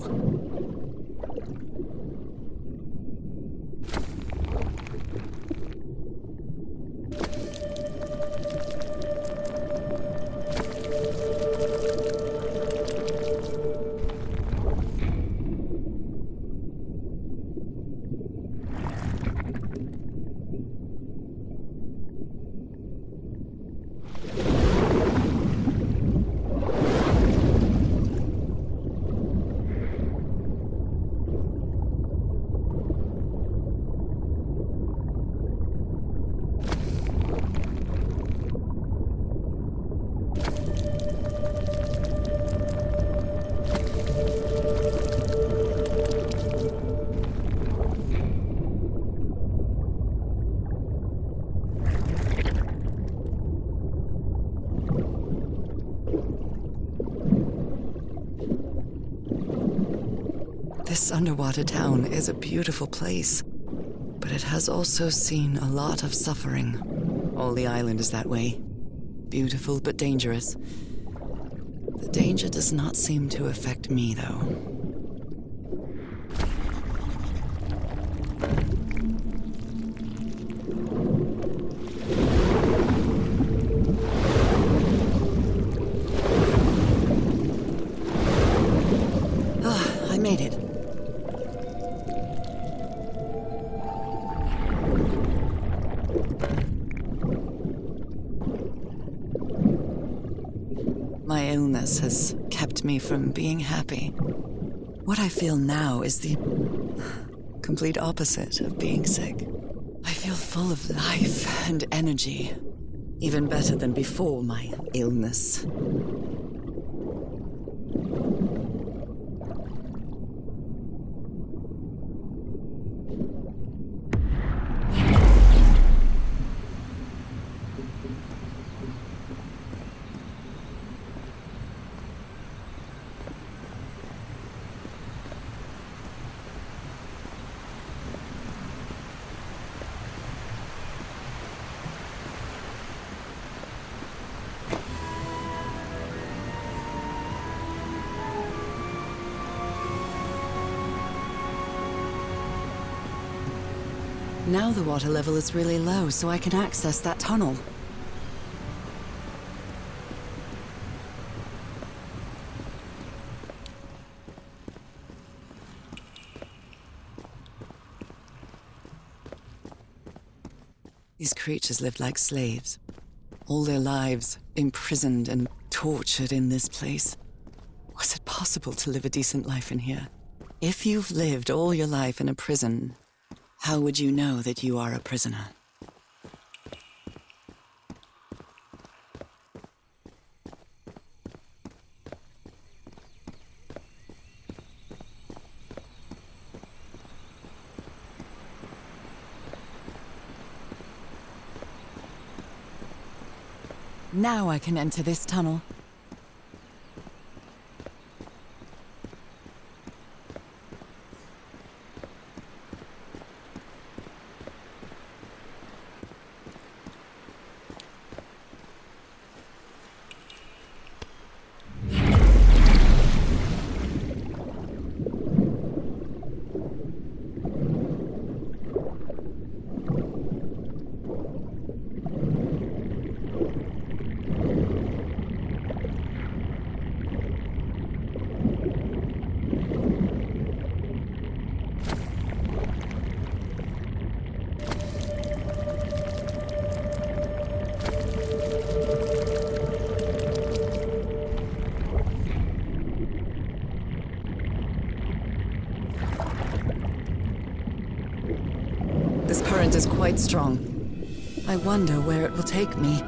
S1: This underwater town is a beautiful place, but it has also seen a lot of suffering. All the island is that way. Beautiful but dangerous. The danger does not seem to affect me, though. I made it. My illness has kept me from being happy. What I feel now is the complete opposite of being sick. I feel full of life and energy, even better than before my illness. Now the water level is really low, so I can access that tunnel. These creatures lived like slaves. All their lives imprisoned and tortured in this place. Was it possible to live a decent life in here? If you've lived all your life in a prison, how would you know that you are a prisoner? Now I can enter this tunnel. This current is quite strong. I wonder where it will take me.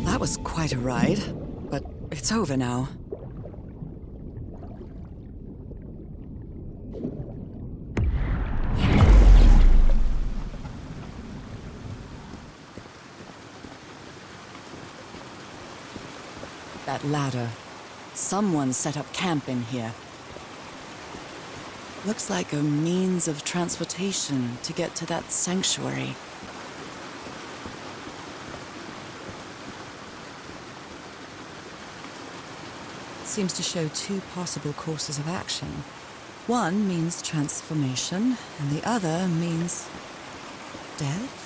S1: That was quite a ride, but it's over now. That ladder. Someone set up camp in here. Looks like a means of transportation to get to that sanctuary. seems to show two possible courses of action. One means transformation, and the other means death?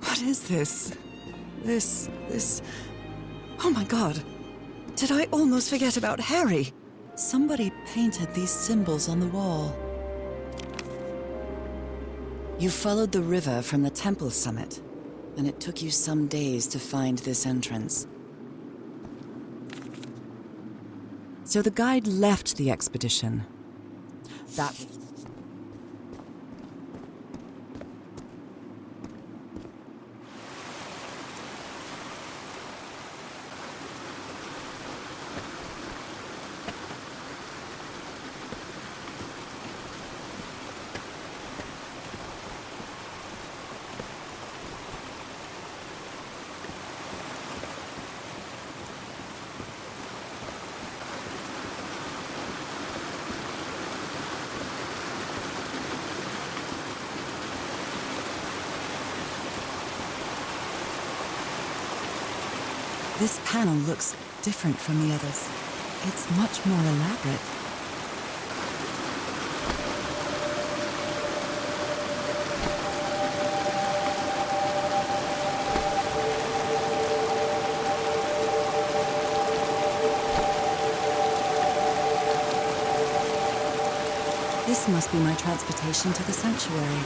S1: What is this? This... Oh my god! Did I almost forget about Harry? Somebody painted these symbols on the wall. You followed the river from the temple summit, and it took you some days to find this entrance. So the guide left the expedition. That... This panel looks different from the others. It's much more elaborate. This must be my transportation to the sanctuary.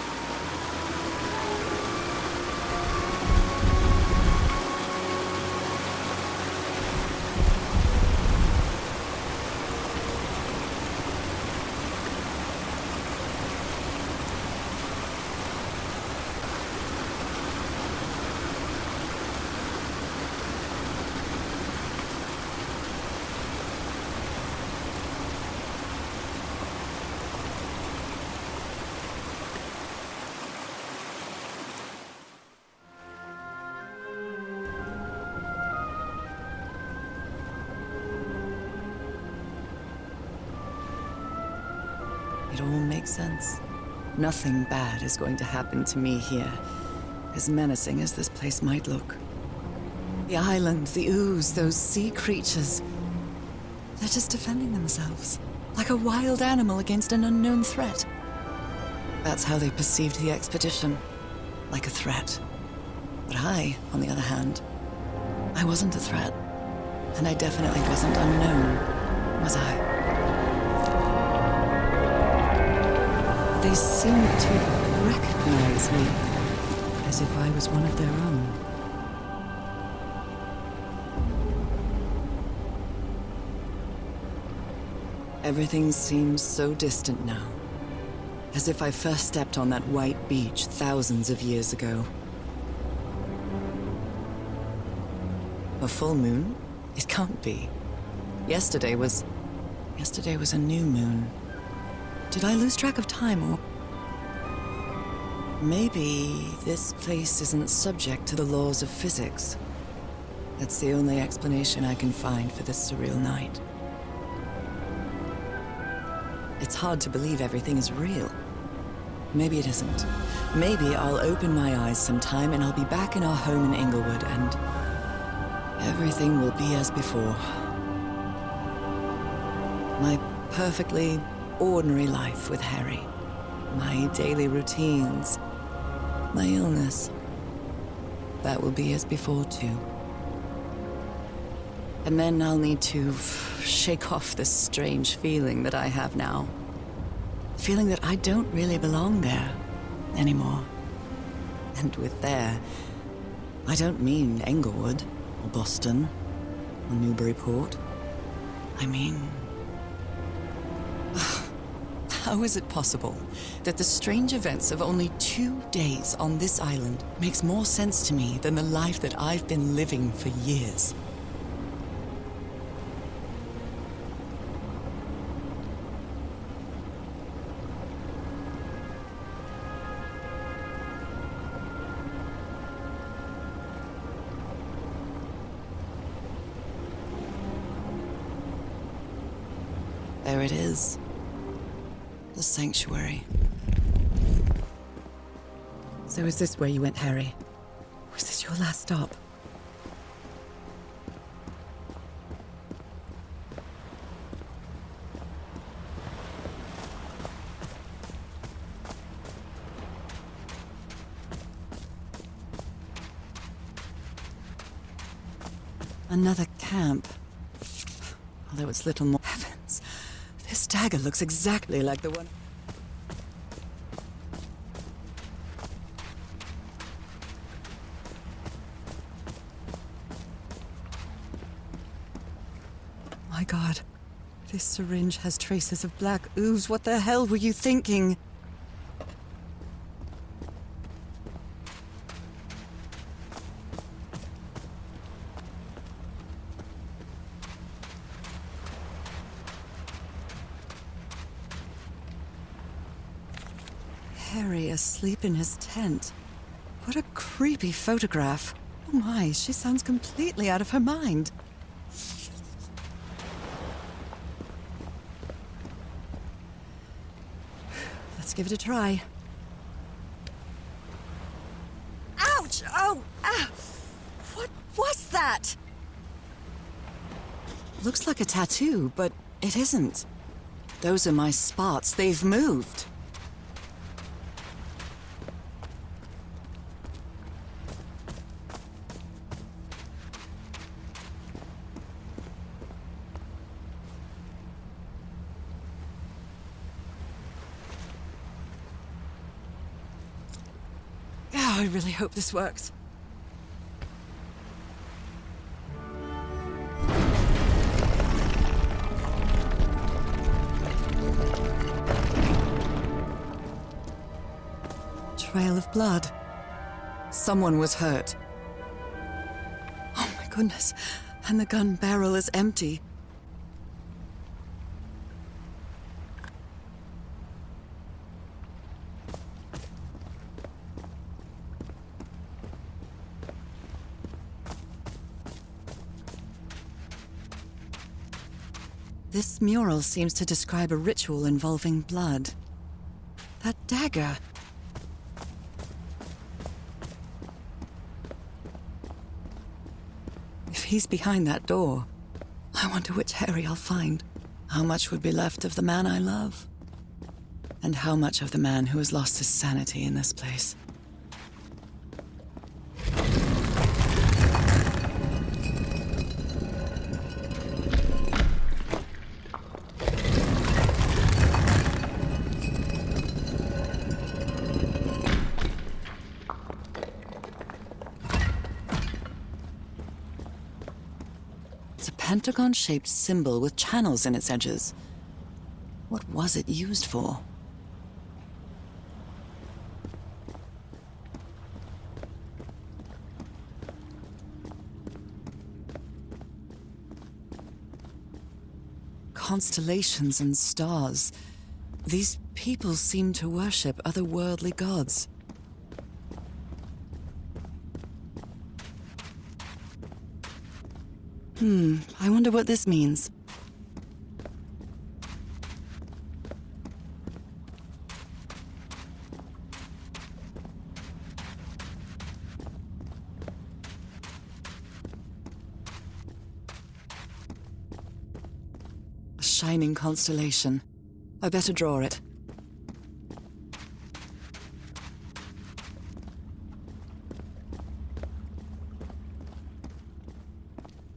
S1: It all makes sense. Nothing bad is going to happen to me here, as menacing as this place might look. The island, the ooze, those sea creatures. They're just defending themselves, like a wild animal against an unknown threat. That's how they perceived the expedition, like a threat. But I, on the other hand, I wasn't a threat. And I definitely wasn't unknown, was I? They seemed to recognize me, as if I was one of their own. Everything seems so distant now, as if I first stepped on that white beach thousands of years ago. A full moon? It can't be. Yesterday was a new moon. Did I lose track of time, or... Maybe this place isn't subject to the laws of physics. That's the only explanation I can find for this surreal night. It's hard to believe everything is real. Maybe it isn't. Maybe I'll open my eyes sometime and I'll be back in our home in Inglewood and... everything will be as before. My perfectly ordinary life with Harry. My daily routines. My illness. That will be as before, too. And then I'll need to shake off this strange feeling that I have now. Feeling that I don't really belong there anymore. And with there, I don't mean Englewood, or Boston, or Newburyport. I mean... How is it possible that the strange events of only 2 days on this island makes more sense to me than the life that I've been living for years? There it is. The sanctuary. So is this where you went, Harry? Was this your last stop? Another camp. Although it's little more... Heavens! This dagger looks exactly like the one... My God. This syringe has traces of black ooze. What the hell were you thinking? Harry asleep in his tent. What a creepy photograph. Oh my, she sounds completely out of her mind. Let's give it a try. Ouch! Oh! Ah! What was that? Looks like a tattoo, but it isn't. Those are my spots. They've moved. Oh, I really hope this works. Trail of blood. Someone was hurt. Oh my goodness. And the gun barrel is empty. This mural seems to describe a ritual involving blood. That dagger. If he's behind that door, I wonder which Harry I'll find. How much would be left of the man I love? And how much of the man who has lost his sanity in this place? It's a pentagon-shaped symbol with channels in its edges. What was it used for? Constellations and stars. These people seem to worship otherworldly gods. I wonder what this means. A shining constellation. I better draw it.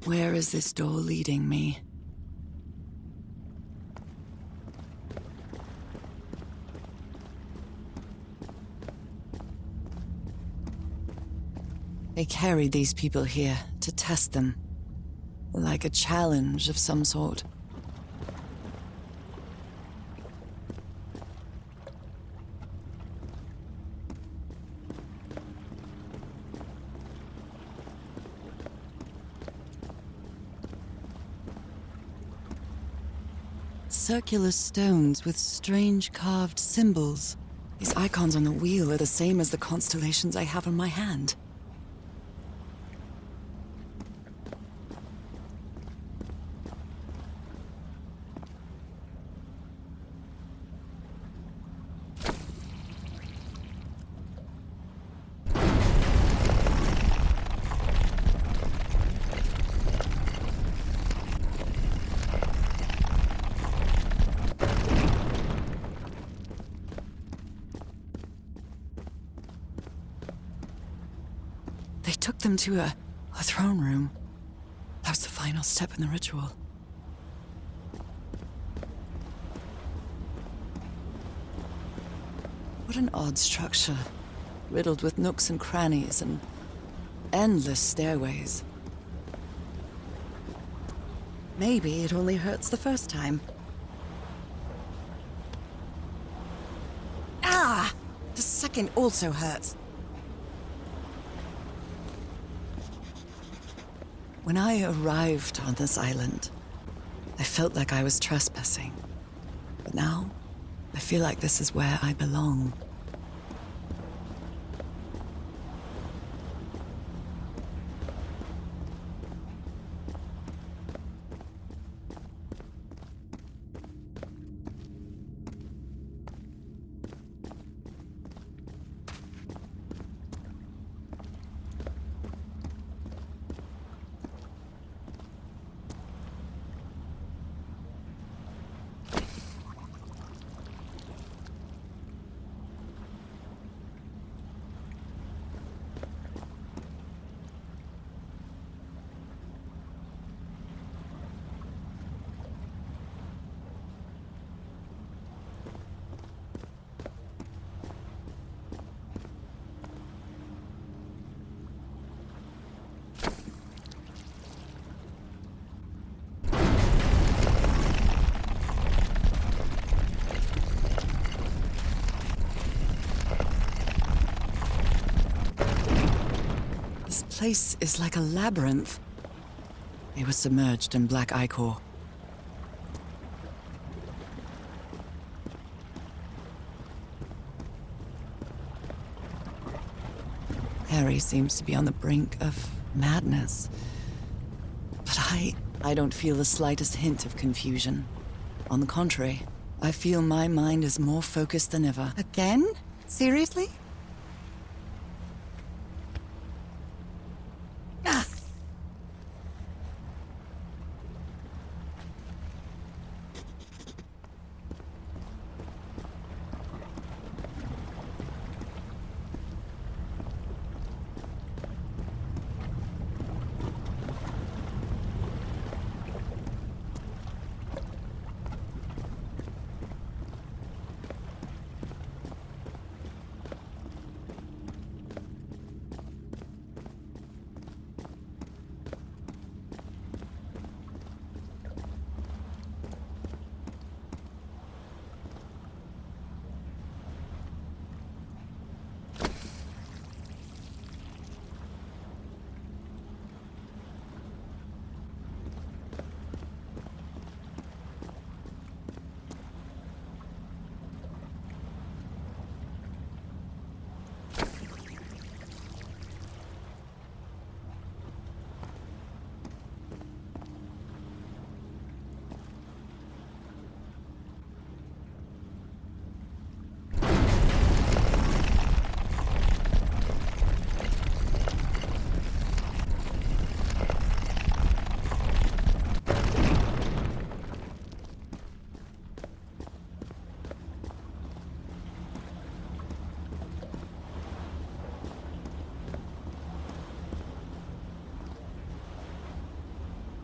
S1: Where is this door leading me? They carried these people here to test them, like a challenge of some sort. Circular stones with strange carved symbols. These icons on the wheel are the same as the constellations I have in my hand. They took them to a throne room. That was the final step in the ritual. What an odd structure, riddled with nooks and crannies and endless stairways. Maybe it only hurts the first time. Ah! The second also hurts. When I arrived on this island, I felt like I was trespassing. But now, I feel like this is where I belong. This place is like a labyrinth. They were submerged in black ichor. Harry seems to be on the brink of madness. But I don't feel the slightest hint of confusion. On the contrary, I feel my mind is more focused than ever. Again? Seriously? Ah!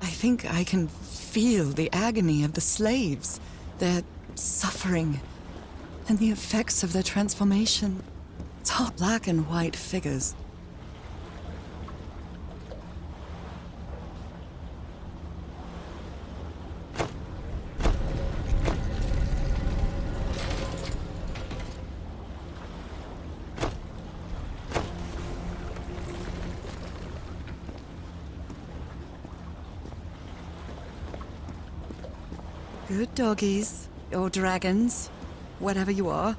S1: I think I can feel the agony of the slaves, their suffering, and the effects of their transformation. It's all black and white figures. Good doggies, or dragons, whatever you are.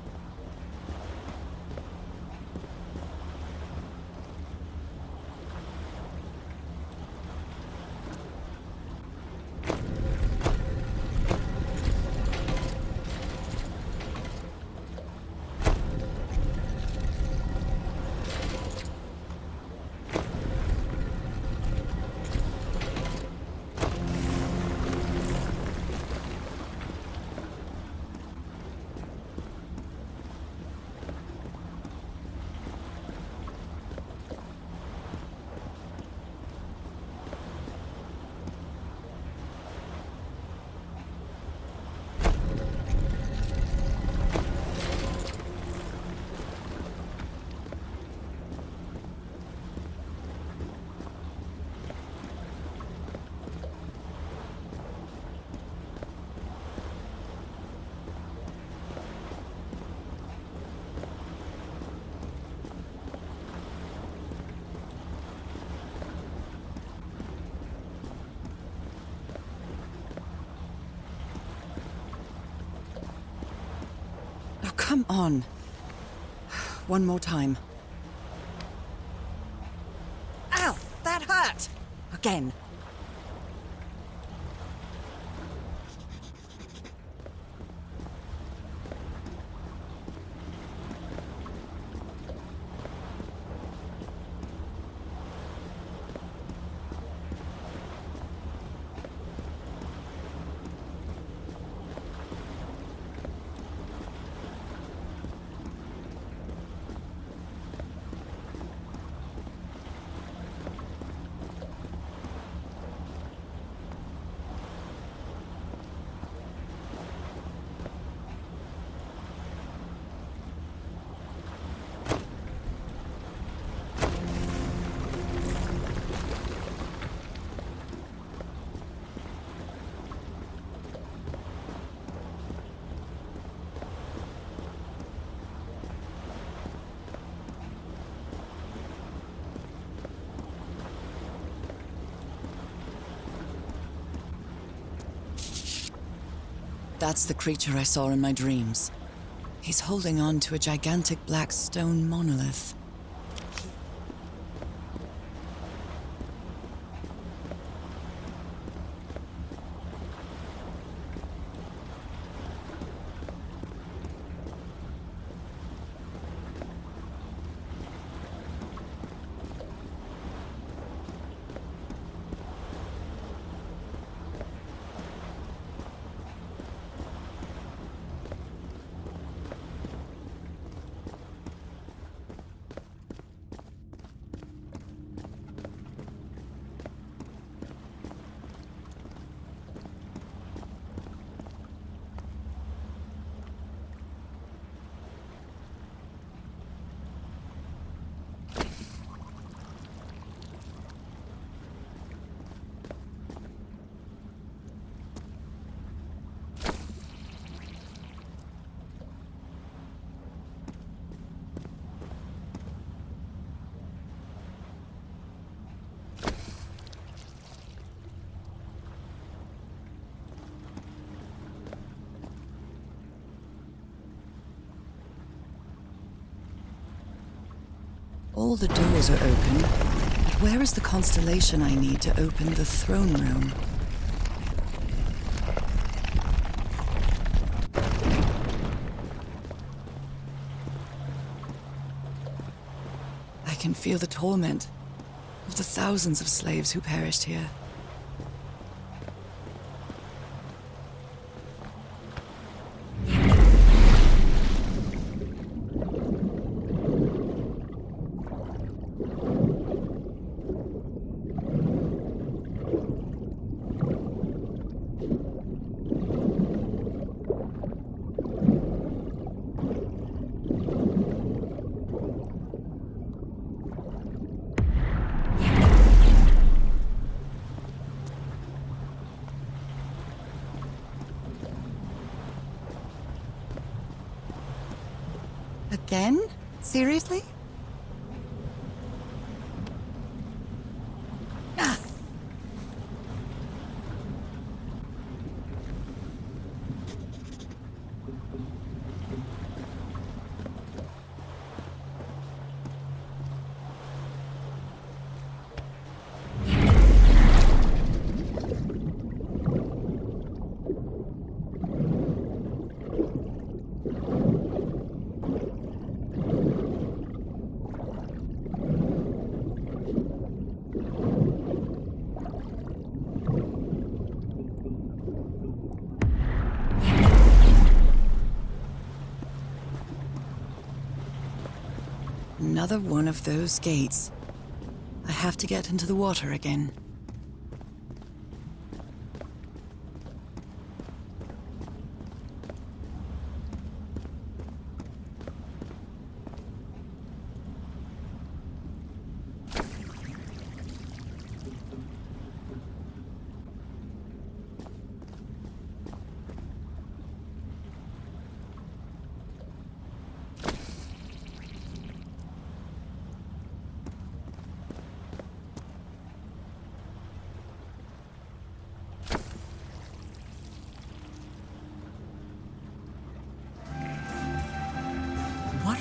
S1: come on. One more time. Ow! That hurt! Again. That's the creature I saw in my dreams. He's holding on to a gigantic black stone monolith. All the doors are open, but where is the constellation I need to open the throne room? I can feel the torment of the thousands of slaves who perished here. Again? Seriously? Ah! Another one of those gates. I have to get into the water again.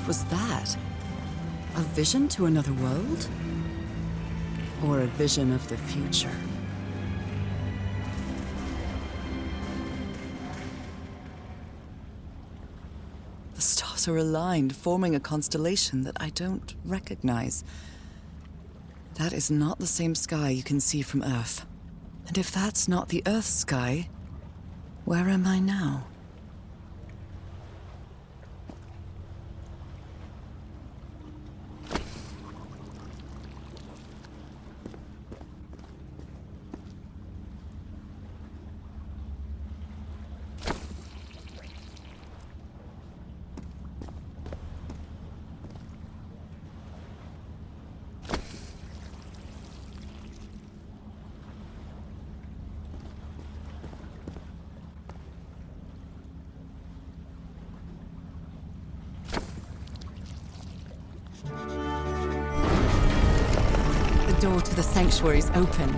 S1: What was that? A vision to another world? Or a vision of the future? The stars are aligned, forming a constellation that I don't recognize. That is not the same sky you can see from Earth. And if that's not the Earth sky, where am I now? The door to the sanctuary's open.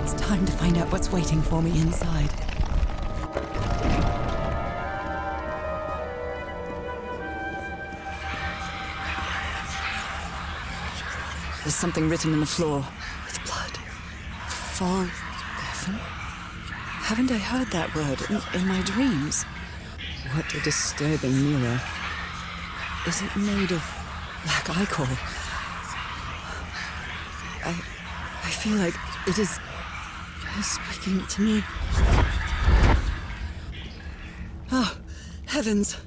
S1: It's time to find out what's waiting for me inside. There's something written in the floor with blood. Forgotten? Haven't I heard that word in my dreams? What a disturbing mirror. Is it made of black ichor? I feel like it is speaking to me. Oh, heavens!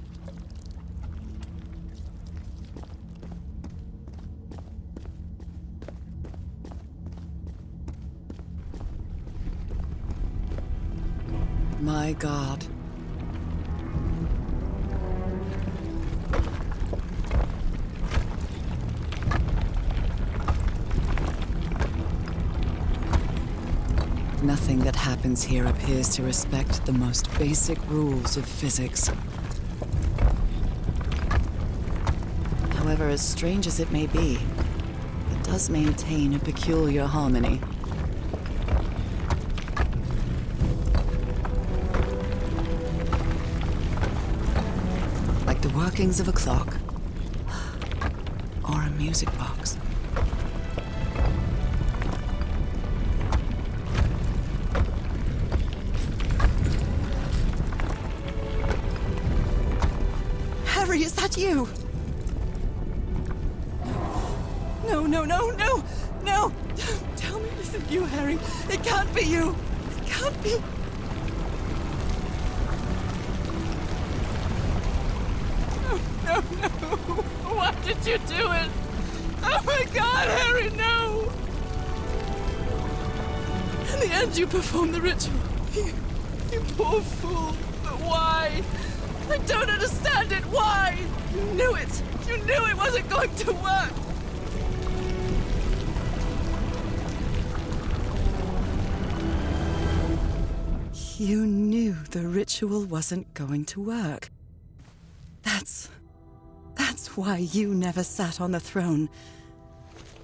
S1: My God. Nothing that happens here appears to respect the most basic rules of physics. However, as strange as it may be, it does maintain a peculiar harmony. Like the workings of a clock or a music box. Harry, is that you? No, no, no, no, no! Don't tell me it isn't you, Harry. It can't be you. It can't be. No, no, no. Why did you do it? Oh my God, Harry, no! In the end, you performed the ritual. You poor fool. But why? I don't understand it. Why? You knew it. You knew it wasn't going to work. You knew the ritual wasn't going to work. That's why you never sat on the throne.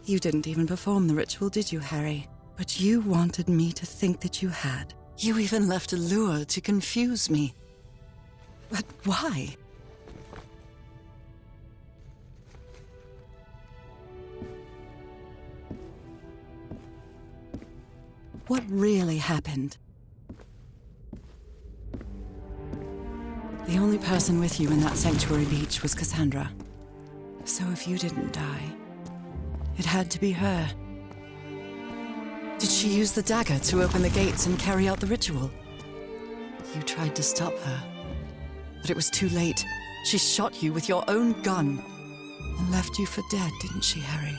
S1: You didn't even perform the ritual, did you, Harry? But you wanted me to think that you had. You even left a lure to confuse me. But why? What really happened? The only person with you in that sanctuary beach was Cassandra. So if you didn't die, it had to be her. Did she use the dagger to open the gates and carry out the ritual? You tried to stop her, but it was too late. She shot you with your own gun and left you for dead, didn't she, Harry?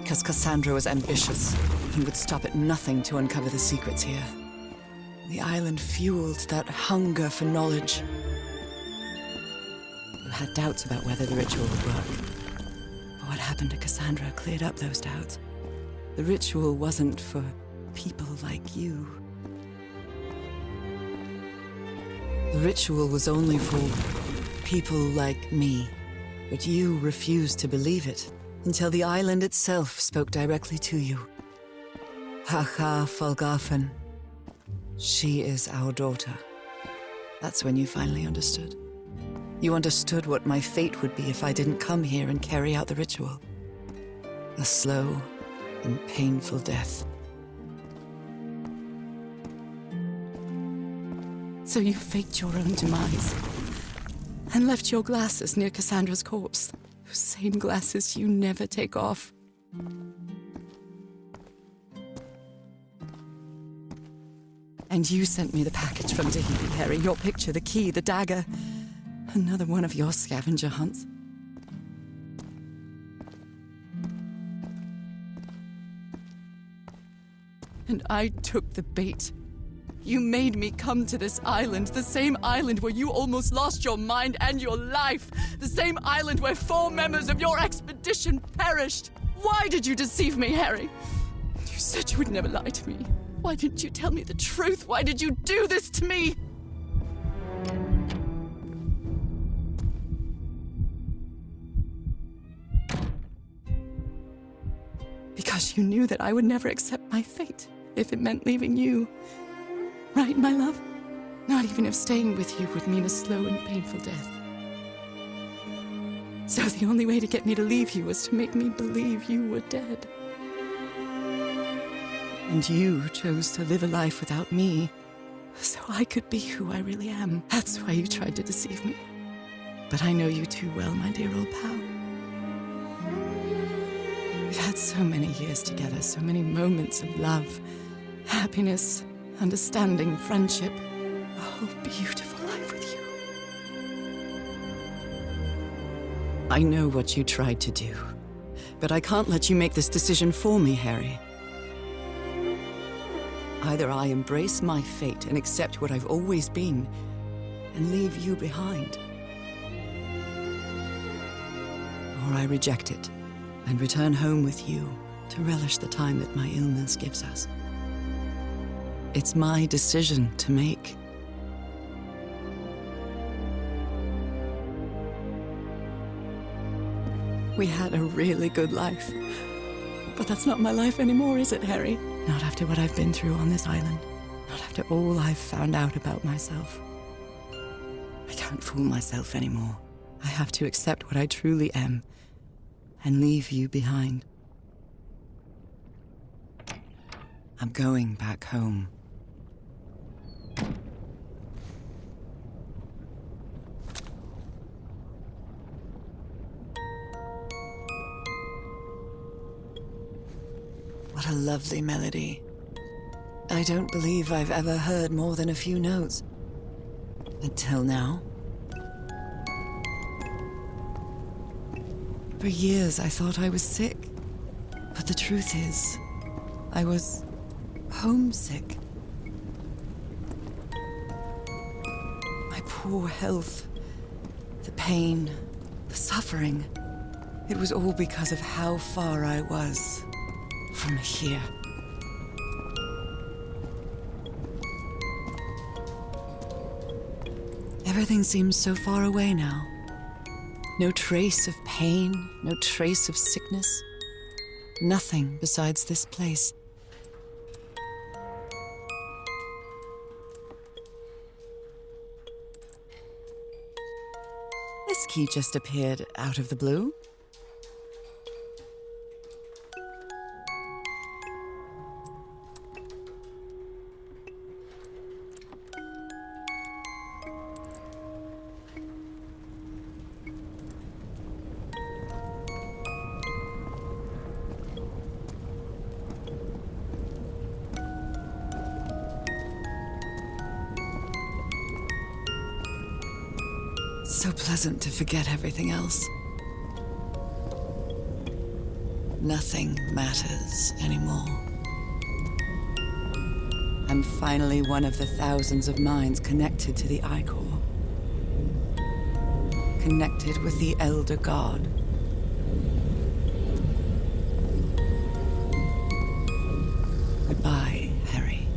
S1: Because Cassandra was ambitious and would stop at nothing to uncover the secrets here. The island fueled that hunger for knowledge. You had doubts about whether the ritual would work. But what happened to Cassandra cleared up those doubts. The ritual wasn't for people like you. The ritual was only for people like me. But you refused to believe it until the island itself spoke directly to you. Haha Falgafen. She is our daughter. That's when you finally understood. You understood what my fate would be if I didn't come here and carry out the ritual. A slow and painful death. So you faked your own demise and left your glasses near Cassandra's corpse. Those same glasses you never take off. And you sent me the package from Tahiti, Harry. Your picture, the key, the dagger. Another one of your scavenger hunts. And I took the bait. You made me come to this island, the same island where you almost lost your mind and your life. The same island where 4 members of your expedition perished. Why did you deceive me, Harry? You said you would never lie to me. Why didn't you tell me the truth? Why did you do this to me? Because you knew that I would never accept my fate if it meant leaving you. Right, my love? Not even if staying with you would mean a slow and painful death. So the only way to get me to leave you was to make me believe you were dead. And you chose to live a life without me, so I could be who I really am. That's why you tried to deceive me. But I know you too well, my dear old pal. We've had so many years together, so many moments of love, happiness, understanding, friendship. A whole beautiful life with you. I know what you tried to do, but I can't let you make this decision for me, Harry. Either I embrace my fate and accept what I've always been, and leave you behind. Or I reject it, and return home with you to relish the time that my illness gives us. It's my decision to make. We had a really good life. But that's not my life anymore, is it, Harry? Not after what I've been through on this island. Not after all I've found out about myself. I can't fool myself anymore. I have to accept what I truly am and leave you behind. I'm going back home. What a lovely melody. I don't believe I've ever heard more than a few notes. Until now. For years I thought I was sick. But the truth is, I was homesick. My poor health, the pain, the suffering. It was all because of how far I was from here. Everything seems so far away now. No trace of pain, no trace of sickness. Nothing besides this place. This key just appeared out of the blue. So pleasant to forget everything else. Nothing matters anymore. I'm finally one of the thousands of minds connected to the Ichor. Connected with the Elder God. Goodbye, Harry.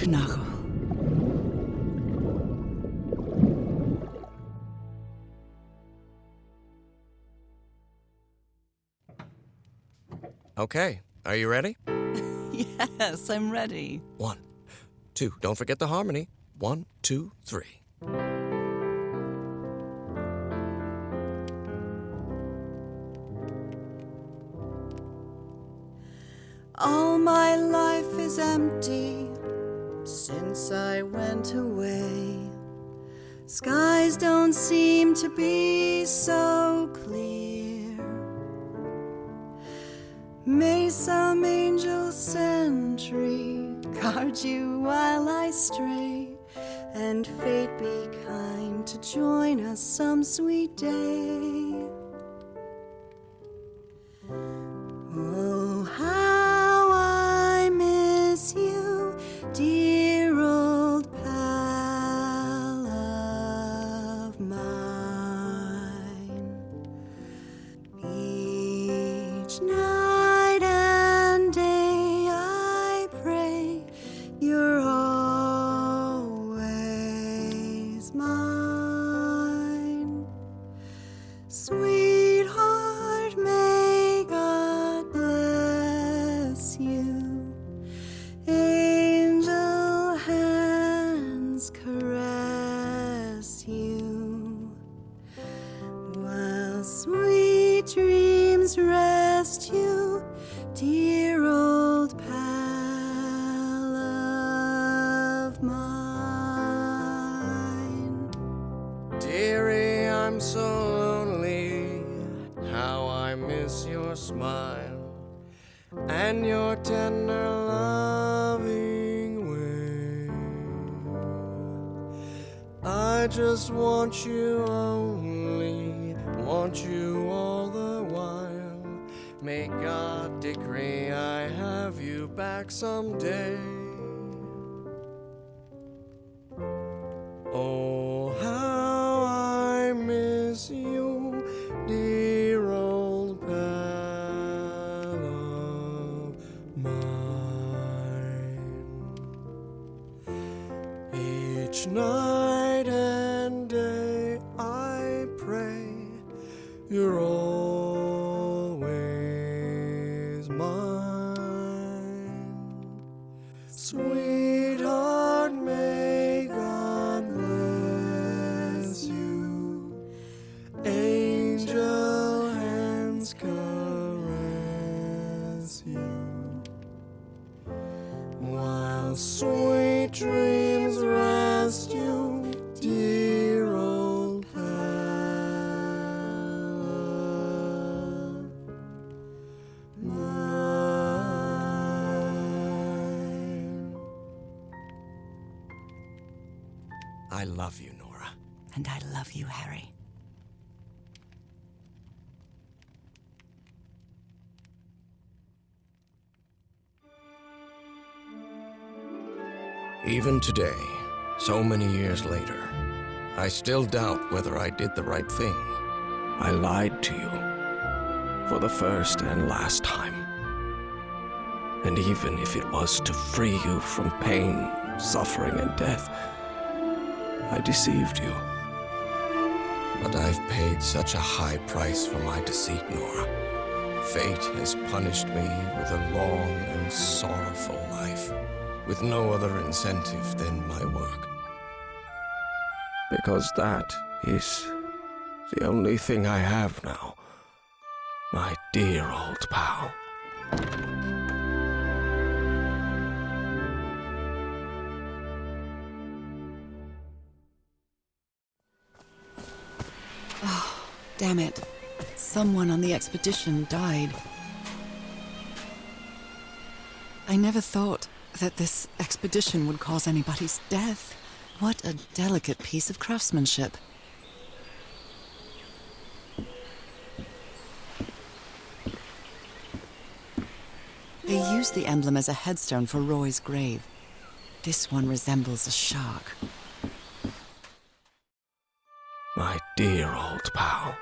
S1: Knuckle.
S5: Okay, are you ready?
S1: Yes, I'm ready.
S5: 1, 2, don't forget the harmony. 1, 2, 3.
S1: All my life is empty since I went away. Skies don't seem to be so clear. May some angel sentry guard you while I stray, and fate be kind to join us some sweet day. Oh, how I miss you, dear old pal of mine. Each night and day I pray you're always mine. Sweetheart, may God bless you. Angel hands caress you, while sweet dreams rest you, dear old pal of mine.
S5: Dearie, I'm so lonely. How I miss your smile and your tender loving way. I just want you only, want you all the while. May God decree I have you back someday. Oh, how I miss you, dear old pal of mine. Each night and day I pray you're always mine. Sweetheart, may God bless you. Angel hands caress you, while sweet dreams rest you, dear old pal of mine. I love you, Nora.
S1: And I love you, Harry.
S5: Even today, so many years later, I still doubt whether I did the right thing. I lied to you for the first and last time. And even if it was to free you from pain, suffering, and death, I deceived you. But I've paid such a high price for my deceit, Nora. Fate has punished me with a long and sorrowful life, with no other incentive than my work. Because that is the only thing I have now, my dear old pal.
S1: Damn it. Someone on the expedition died. I never thought that this expedition would cause anybody's death. What a delicate piece of craftsmanship. They used the emblem as a headstone for Roy's grave. This one resembles a shark.
S5: My dear old pal.